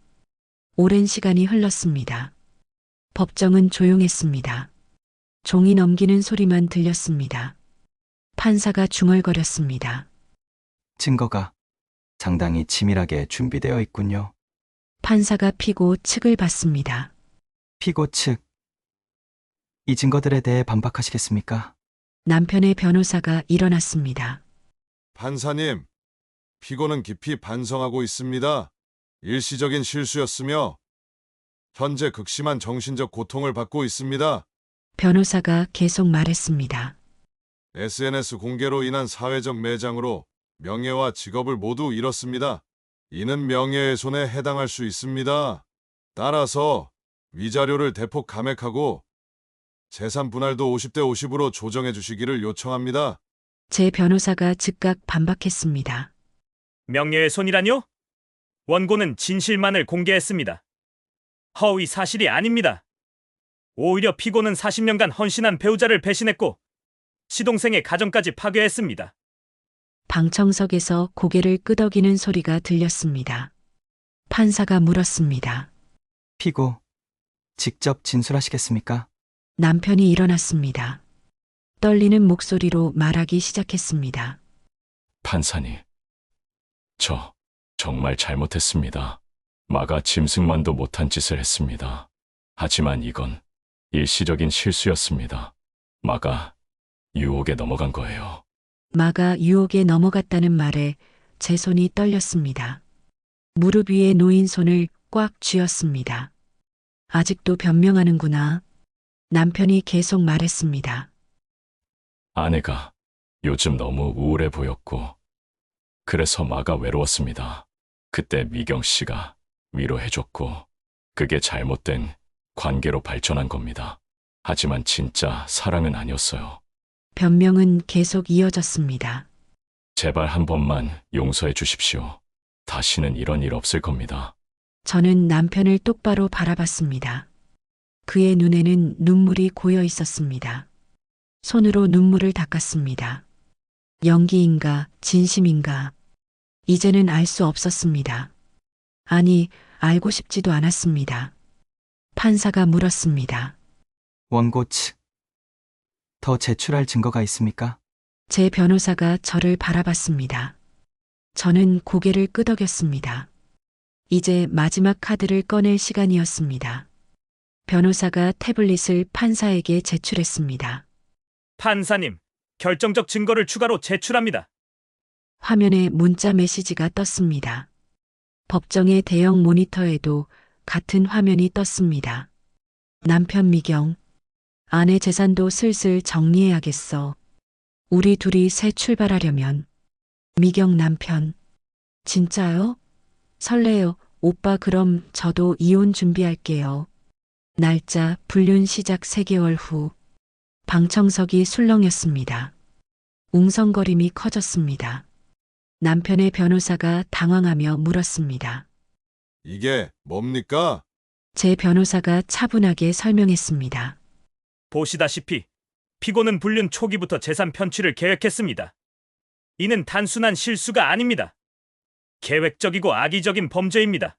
오랜 시간이 흘렀습니다. 법정은 조용했습니다. 종이 넘기는 소리만 들렸습니다. 판사가 중얼거렸습니다. 증거가 상당히 치밀하게 준비되어 있군요. 판사가 피고 측을 봤습니다. 피고 측, 이 증거들에 대해 반박하시겠습니까? 남편의 변호사가 일어났습니다. 판사님, 피고는 깊이 반성하고 있습니다. 일시적인 실수였으며 현재 극심한 정신적 고통을 받고 있습니다. 변호사가 계속 말했습니다. SNS 공개로 인한 사회적 매장으로 명예와 직업을 모두 잃었습니다. 이는 명예훼손에 해당할 수 있습니다. 따라서 위자료를 대폭 감액하고 재산 분할도 50대 50으로 조정해 주시기를 요청합니다. 제 변호사가 즉각 반박했습니다. 명예훼손이라뇨? 원고는 진실만을 공개했습니다. 허위 사실이 아닙니다. 오히려 피고는 40년간 헌신한 배우자를 배신했고 시동생의 가정까지 파괴했습니다. 방청석에서 고개를 끄덕이는 소리가 들렸습니다. 판사가 물었습니다. 피고, 직접 진술하시겠습니까? 남편이 일어났습니다. 떨리는 목소리로 말하기 시작했습니다. 판사님, 저 정말 잘못했습니다. 마가 짐승만도 못한 짓을 했습니다. 하지만 이건 일시적인 실수였습니다. 마가 유혹에 넘어간 거예요. 마가 유혹에 넘어갔다는 말에 제 손이 떨렸습니다. 무릎 위에 놓인 손을 꽉 쥐었습니다. 아직도 변명하는구나. 남편이 계속 말했습니다. 아내가 요즘 너무 우울해 보였고 그래서 마가 외로웠습니다. 그때 미경 씨가 위로해줬고 그게 잘못된 관계로 발전한 겁니다. 하지만 진짜 사랑은 아니었어요. 변명은 계속 이어졌습니다. 제발 한 번만 용서해 주십시오. 다시는 이런 일 없을 겁니다. 저는 남편을 똑바로 바라봤습니다. 그의 눈에는 눈물이 고여 있었습니다. 손으로 눈물을 닦았습니다. 연기인가, 진심인가. 이제는 알 수 없었습니다. 아니, 알고 싶지도 않았습니다. 판사가 물었습니다. 원고 측, 더 제출할 증거가 있습니까? 제 변호사가 저를 바라봤습니다. 저는 고개를 끄덕였습니다. 이제 마지막 카드를 꺼낼 시간이었습니다. 변호사가 태블릿을 판사에게 제출했습니다. 판사님, 결정적 증거를 추가로 제출합니다. 화면에 문자 메시지가 떴습니다. 법정의 대형 모니터에도 같은 화면이 떴습니다. 남편 미경. 아내 재산도 슬슬 정리해야겠어. 우리 둘이 새 출발하려면. 미경 남편. 진짜요? 설레요. 오빠 그럼 저도 이혼 준비할게요. 날짜 불륜 시작 3개월 후. 방청석이 술렁였습니다. 웅성거림이 커졌습니다. 남편의 변호사가 당황하며 물었습니다. 이게 뭡니까? 제 변호사가 차분하게 설명했습니다. 보시다시피 피고는 불륜 초기부터 재산 편취를 계획했습니다. 이는 단순한 실수가 아닙니다. 계획적이고 악의적인 범죄입니다.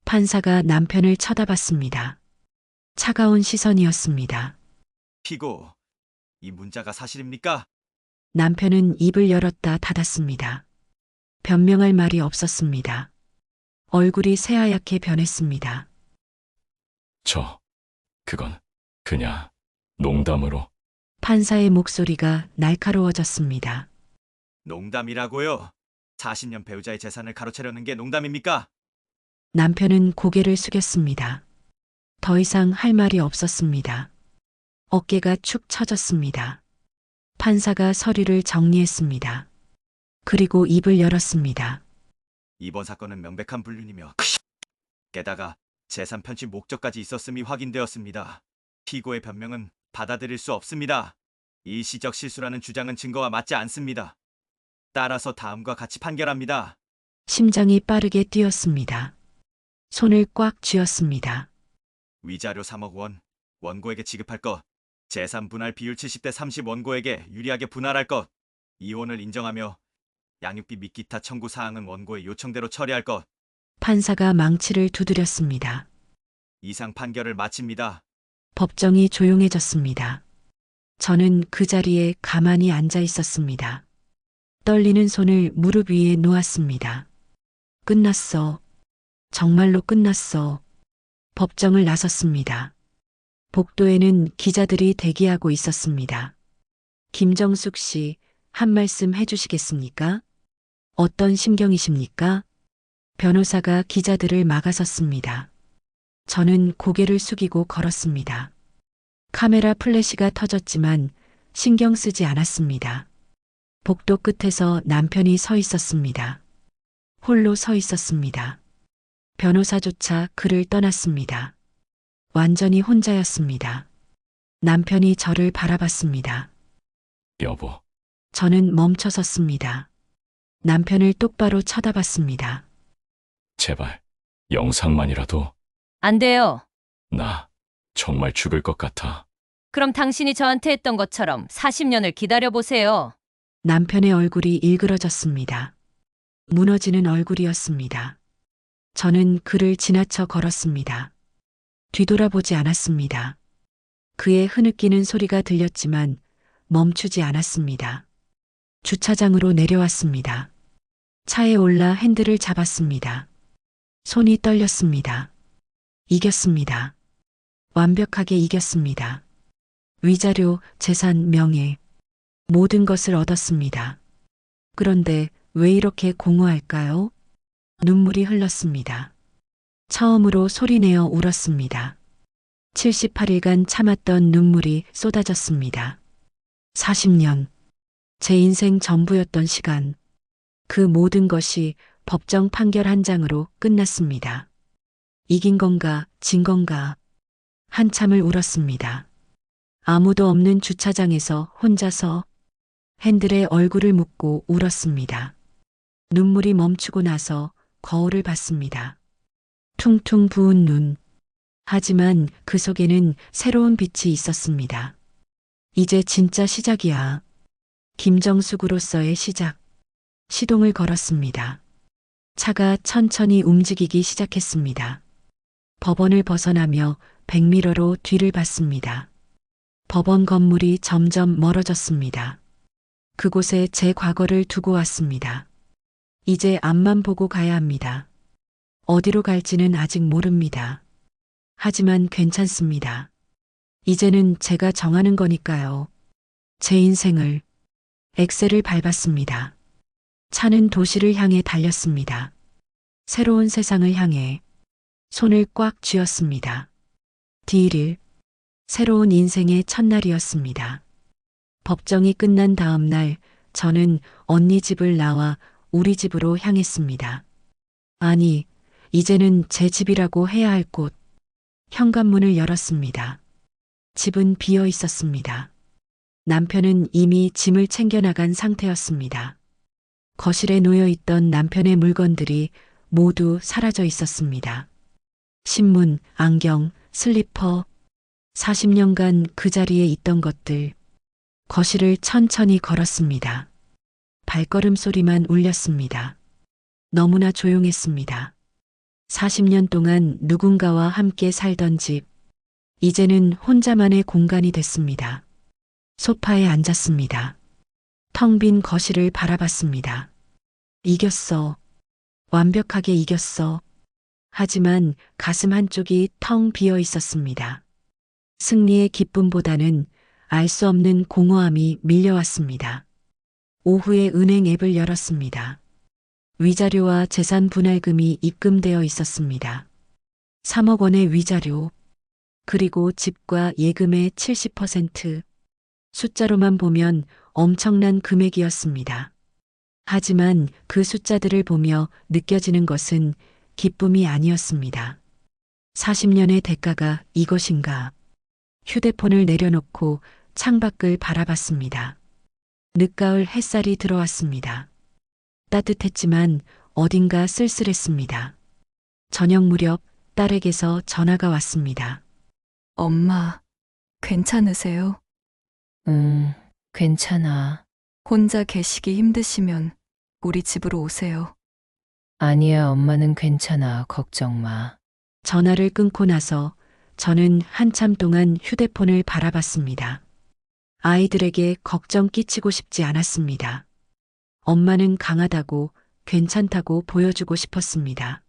판사가 남편을 쳐다봤습니다. 차가운 시선이었습니다. 피고, 이 문자가 사실입니까? 남편은 입을 열었다 닫았습니다. 변명할 말이 없었습니다. 얼굴이 새하얗게 변했습니다. 그건 그냥 농담으로. 판사의 목소리가 날카로워졌습니다. 농담이라고요? 40년 배우자의 재산을 가로채려는 게 농담입니까? 남편은 고개를 숙였습니다. 더 이상 할 말이 없었습니다. 어깨가 축 처졌습니다. 판사가 서류를 정리했습니다. 그리고 입을 열었습니다. 이번 사건은 명백한 불륜이며 게다가 재산 편취 목적까지 있었음이 확인되었습니다. 피고의 변명은 받아들일 수 없습니다. 일시적 실수라는 주장은 증거와 맞지 않습니다. 따라서 다음과 같이 판결합니다. 심장이 빠르게 뛰었습니다. 손을 꽉 쥐었습니다. 위자료 3억 원, 원고에게 지급할 것. 재산 분할 비율 70대 30 원고에게 유리하게 분할할 것. 이혼을 인정하며 양육비 및 기타 청구 사항은 원고의 요청대로 처리할 것. 판사가 망치를 두드렸습니다. 이상 판결을 마칩니다. 법정이 조용해졌습니다. 저는 그 자리에 가만히 앉아 있었습니다. 떨리는 손을 무릎 위에 놓았습니다. 끝났어. 정말로 끝났어. 법정을 나섰습니다. 복도에는 기자들이 대기하고 있었습니다. 김정숙 씨, 한 말씀 해주시겠습니까? 어떤 심경이십니까? 변호사가 기자들을 막아섰습니다. 저는 고개를 숙이고 걸었습니다. 카메라 플래시가 터졌지만 신경 쓰지 않았습니다. 복도 끝에서 남편이 서 있었습니다. 홀로 서 있었습니다. 변호사조차 그를 떠났습니다. 완전히 혼자였습니다. 남편이 저를 바라봤습니다. 여보. 저는 멈춰섰습니다. 남편을 똑바로 쳐다봤습니다. 제발 영상만이라도. 안 돼요. 나 정말 죽을 것 같아. 그럼 당신이 저한테 했던 것처럼 40년을 기다려보세요. 남편의 얼굴이 일그러졌습니다. 무너지는 얼굴이었습니다. 저는 그를 지나쳐 걸었습니다. 뒤돌아보지 않았습니다. 그의 흐느끼는 소리가 들렸지만 멈추지 않았습니다. 주차장으로 내려왔습니다. 차에 올라 핸들을 잡았습니다. 손이 떨렸습니다. 이겼습니다. 완벽하게 이겼습니다. 위자료, 재산, 명예, 모든 것을 얻었습니다. 그런데 왜 이렇게 공허할까요? 눈물이 흘렀습니다. 처음으로 소리내어 울었습니다. 78일간 참았던 눈물이 쏟아졌습니다. 40년. 제 인생 전부였던 시간. 그 모든 것이 법정 판결 한 장으로 끝났습니다. 이긴 건가, 진 건가. 한참을 울었습니다. 아무도 없는 주차장에서 혼자서 핸들에 얼굴을 묻고 울었습니다. 눈물이 멈추고 나서 거울을 봤습니다. 퉁퉁 부은 눈. 하지만 그 속에는 새로운 빛이 있었습니다. 이제 진짜 시작이야. 김정숙으로서의 시작. 시동을 걸었습니다. 차가 천천히 움직이기 시작했습니다. 법원을 벗어나며 백미러로 뒤를 봤습니다. 법원 건물이 점점 멀어졌습니다. 그곳에 제 과거를 두고 왔습니다. 이제 앞만 보고 가야 합니다. 어디로 갈지는 아직 모릅니다. 하지만 괜찮습니다. 이제는 제가 정하는 거니까요. 제 인생을 엑셀을 밟았습니다. 차는 도시를 향해 달렸습니다. 새로운 세상을 향해 손을 꽉 쥐었습니다. D1일 새로운 인생의 첫날이었습니다. 법정이 끝난 다음 날 저는 언니 집을 나와 우리 집으로 향했습니다. 아니, 이제는 제 집이라고 해야 할 곳. 현관문을 열었습니다. 집은 비어 있었습니다. 남편은 이미 짐을 챙겨나간 상태였습니다. 거실에 놓여 있던 남편의 물건들이 모두 사라져 있었습니다. 신문, 안경, 슬리퍼, 40년간 그 자리에 있던 것들. 거실을 천천히 걸었습니다. 발걸음 소리만 울렸습니다. 너무나 조용했습니다. 40년 동안 누군가와 함께 살던 집. 이제는 혼자만의 공간이 됐습니다. 소파에 앉았습니다. 텅 빈 거실을 바라봤습니다. 이겼어. 완벽하게 이겼어. 하지만 가슴 한쪽이 텅 비어 있었습니다. 승리의 기쁨보다는 알 수 없는 공허함이 밀려왔습니다. 오후에 은행 앱을 열었습니다. 위자료와 재산 분할금이 입금되어 있었습니다. 3억 원의 위자료, 그리고 집과 예금의 70%. 숫자로만 보면 엄청난 금액이었습니다. 하지만 그 숫자들을 보며 느껴지는 것은 기쁨이 아니었습니다. 40년의 대가가 이것인가? 휴대폰을 내려놓고 창밖을 바라봤습니다. 늦가을 햇살이 들어왔습니다. 따뜻했지만 어딘가 쓸쓸했습니다. 저녁 무렵 딸에게서 전화가 왔습니다. 엄마, 괜찮으세요? 괜찮아. 혼자 계시기 힘드시면 우리 집으로 오세요. 아니야, 엄마는 괜찮아. 걱정 마. 전화를 끊고 나서 저는 한참 동안 휴대폰을 바라봤습니다. 아이들에게 걱정 끼치고 싶지 않았습니다. 엄마는 강하다고, 괜찮다고 보여주고 싶었습니다.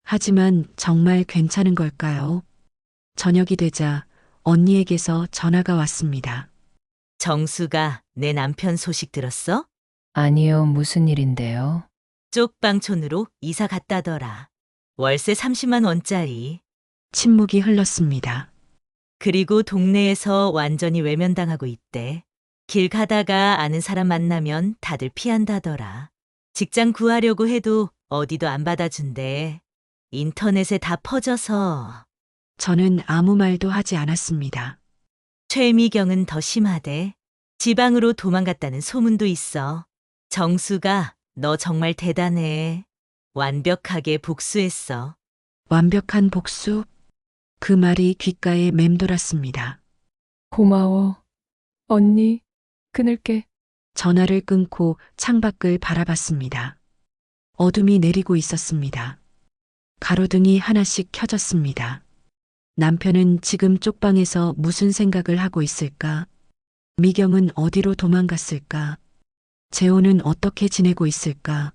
하지만 정말 괜찮은 걸까요? 저녁이 되자 언니에게서 전화가 왔습니다. 정수가 내 남편 소식 들었어? 아니요, 무슨 일인데요? 쪽방촌으로 이사 갔다더라. 월세 30만 원짜리. 침묵이 흘렀습니다. 그리고 동네에서 완전히 외면당하고 있대. 길 가다가 아는 사람 만나면 다들 피한다더라. 직장 구하려고 해도 어디도 안 받아준대. 인터넷에 다 퍼져서. 저는 아무 말도 하지 않았습니다. 최미경은 더 심하대. 지방으로 도망갔다는 소문도 있어. 정수가 너 정말 대단해. 완벽하게 복수했어. 완벽한 복수? 그 말이 귓가에 맴돌았습니다. 고마워. 언니, 끊을게. 전화를 끊고 창밖을 바라봤습니다. 어둠이 내리고 있었습니다. 가로등이 하나씩 켜졌습니다. 남편은 지금 쪽방에서 무슨 생각을 하고 있을까? 미경은 어디로 도망갔을까? 재호는 어떻게 지내고 있을까?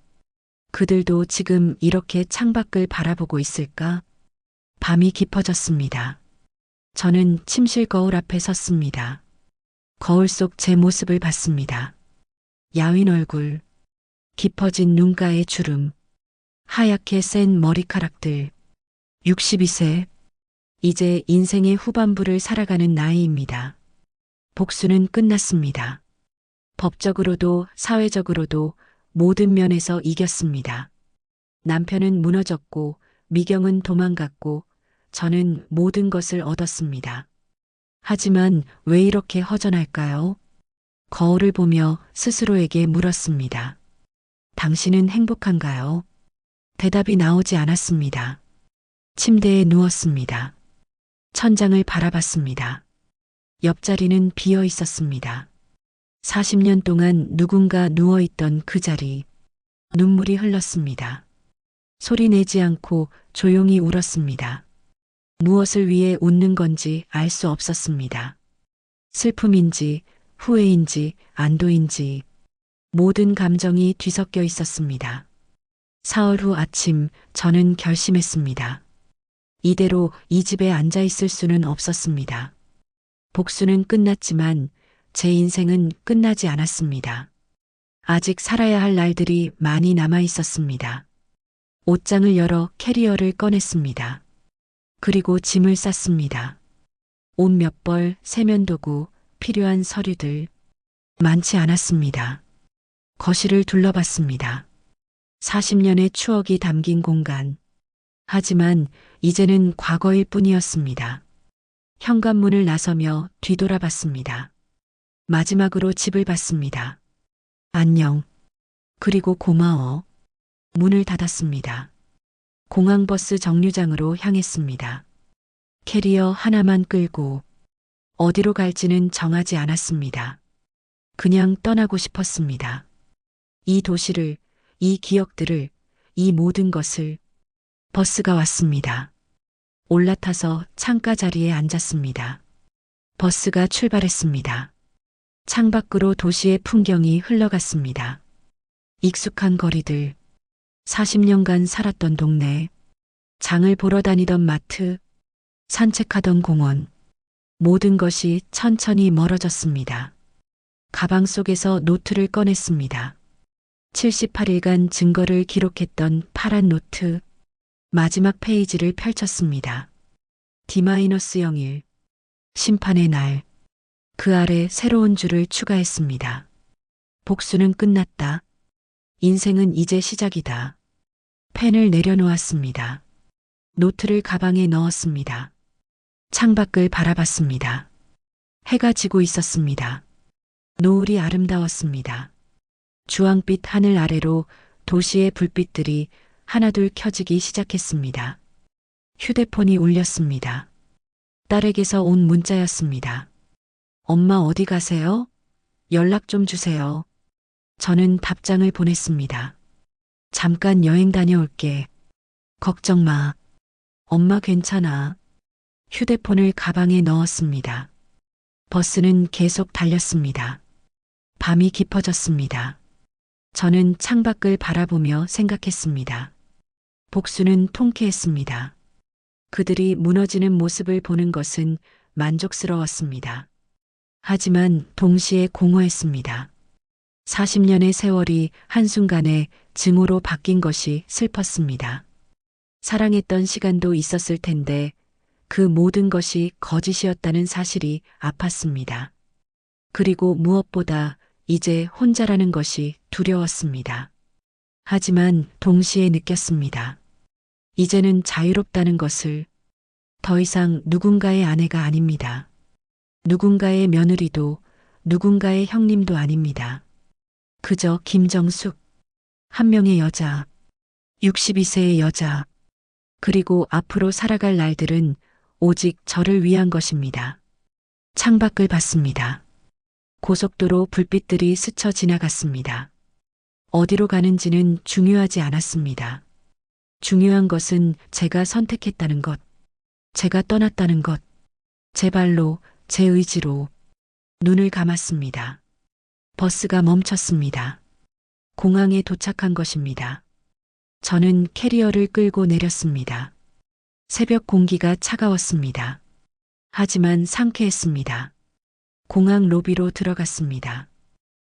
그들도 지금 이렇게 창밖을 바라보고 있을까? 밤이 깊어졌습니다. 저는 침실 거울 앞에 섰습니다. 거울 속 제 모습을 봤습니다. 야윈 얼굴, 깊어진 눈가의 주름, 하얗게 센 머리카락들. 62세. 이제 인생의 후반부를 살아가는 나이입니다. 복수는 끝났습니다. 법적으로도 사회적으로도 모든 면에서 이겼습니다. 남편은 무너졌고 미경은 도망갔고 저는 모든 것을 얻었습니다. 하지만 왜 이렇게 허전할까요? 거울을 보며 스스로에게 물었습니다. 당신은 행복한가요? 대답이 나오지 않았습니다. 침대에 누웠습니다. 천장을 바라봤습니다. 옆자리는 비어 있었습니다. 40년 동안 누군가 누워있던 그 자리. 눈물이 흘렀습니다. 소리 내지 않고 조용히 울었습니다. 무엇을 위해 웃는 건지 알 수 없었습니다. 슬픔인지 후회인지 안도인지 모든 감정이 뒤섞여 있었습니다. 사흘 후 아침 저는 결심했습니다. 이대로 이 집에 앉아 있을 수는 없었습니다. 복수는 끝났지만 제 인생은 끝나지 않았습니다. 아직 살아야 할 날들이 많이 남아 있었습니다. 옷장을 열어 캐리어를 꺼냈습니다. 그리고 짐을 쌌습니다. 옷 몇 벌, 세면도구, 필요한 서류들. 많지 않았습니다. 거실을 둘러봤습니다. 40년의 추억이 담긴 공간. 하지만 이제는 과거일 뿐이었습니다. 현관문을 나서며 뒤돌아봤습니다. 마지막으로 집을 봤습니다. 안녕. 그리고 고마워. 문을 닫았습니다. 공항버스 정류장으로 향했습니다. 캐리어 하나만 끌고 어디로 갈지는 정하지 않았습니다. 그냥 떠나고 싶었습니다. 이 도시를, 이 기억들을, 이 모든 것을. 버스가 왔습니다. 올라타서 창가 자리에 앉았습니다. 버스가 출발했습니다. 창밖으로 도시의 풍경이 흘러갔습니다. 익숙한 거리들, 40년간 살았던 동네, 장을 보러 다니던 마트, 산책하던 공원, 모든 것이 천천히 멀어졌습니다. 가방 속에서 노트를 꺼냈습니다. 78일간 증거를 기록했던 파란 노트, 마지막 페이지를 펼쳤습니다. D-01, 심판의 날. 그 아래 새로운 줄을 추가했습니다. 복수는 끝났다. 인생은 이제 시작이다. 펜을 내려놓았습니다. 노트를 가방에 넣었습니다. 창밖을 바라봤습니다. 해가 지고 있었습니다. 노을이 아름다웠습니다. 주황빛 하늘 아래로 도시의 불빛들이 하나둘 켜지기 시작했습니다. 휴대폰이 울렸습니다. 딸에게서 온 문자였습니다. 엄마 어디 가세요? 연락 좀 주세요. 저는 답장을 보냈습니다. 잠깐 여행 다녀올게. 걱정 마. 엄마 괜찮아. 휴대폰을 가방에 넣었습니다. 버스는 계속 달렸습니다. 밤이 깊어졌습니다. 저는 창밖을 바라보며 생각했습니다. 복수는 통쾌했습니다. 그들이 무너지는 모습을 보는 것은 만족스러웠습니다. 하지만 동시에 공허했습니다. 40년의 세월이 한순간에 증오로 바뀐 것이 슬펐습니다. 사랑했던 시간도 있었을 텐데 그 모든 것이 거짓이었다는 사실이 아팠습니다. 그리고 무엇보다 이제 혼자라는 것이 두려웠습니다. 하지만 동시에 느꼈습니다. 이제는 자유롭다는 것을. 더 이상 누군가의 아내가 아닙니다. 누군가의 며느리도 누군가의 형님도 아닙니다. 그저 김정숙, 한 명의 여자, 62세의 여자, 그리고 앞으로 살아갈 날들은 오직 저를 위한 것입니다. 창밖을 봤습니다. 고속도로 불빛들이 스쳐 지나갔습니다. 어디로 가는지는 중요하지 않았습니다. 중요한 것은 제가 선택했다는 것, 제가 떠났다는 것, 제 발로, 제 의지로. 눈을 감았습니다. 버스가 멈췄습니다. 공항에 도착한 것입니다. 저는 캐리어를 끌고 내렸습니다. 새벽 공기가 차가웠습니다. 하지만 상쾌했습니다. 공항 로비로 들어갔습니다.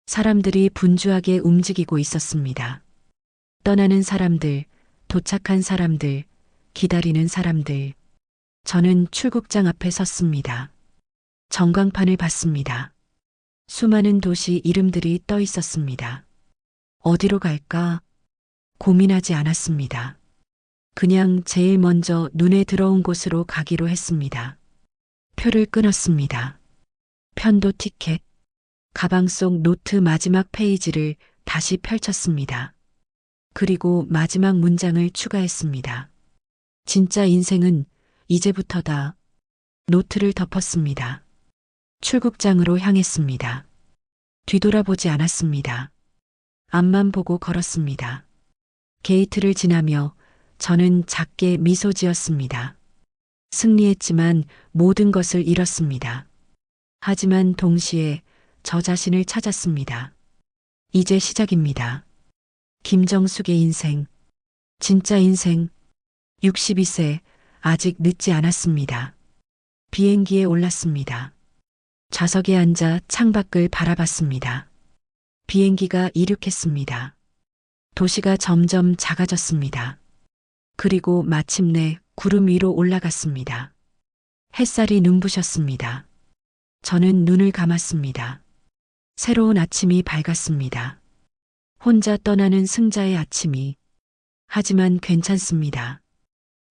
사람들이 분주하게 움직이고 있었습니다. 떠나는 사람들, 도착한 사람들, 기다리는 사람들. 저는 출국장 앞에 섰습니다. 전광판을 봤습니다. 수많은 도시 이름들이 떠 있었습니다. 어디로 갈까? 고민하지 않았습니다. 그냥 제일 먼저 눈에 들어온 곳으로 가기로 했습니다. 표를 끊었습니다. 편도 티켓, 가방 속 노트 마지막 페이지를 다시 펼쳤습니다. 그리고 마지막 문장을 추가했습니다. 진짜 인생은 이제부터다. 노트를 덮었습니다. 출국장으로 향했습니다. 뒤돌아보지 않았습니다. 앞만 보고 걸었습니다. 게이트를 지나며 저는 작게 미소 지었습니다. 승리했지만 모든 것을 잃었습니다. 하지만 동시에 저 자신을 찾았습니다. 이제 시작입니다. 김정숙의 인생, 진짜 인생, 62세, 아직 늦지 않았습니다. 비행기에 올랐습니다. 좌석에 앉아 창밖을 바라봤습니다. 비행기가 이륙했습니다. 도시가 점점 작아졌습니다. 그리고 마침내 구름 위로 올라갔습니다. 햇살이 눈부셨습니다. 저는 눈을 감았습니다. 새로운 아침이 밝았습니다. 혼자 떠나는 승자의 아침이. 하지만 괜찮습니다.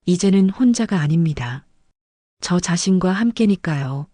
이제는 혼자가 아닙니다. 저 자신과 함께니까요.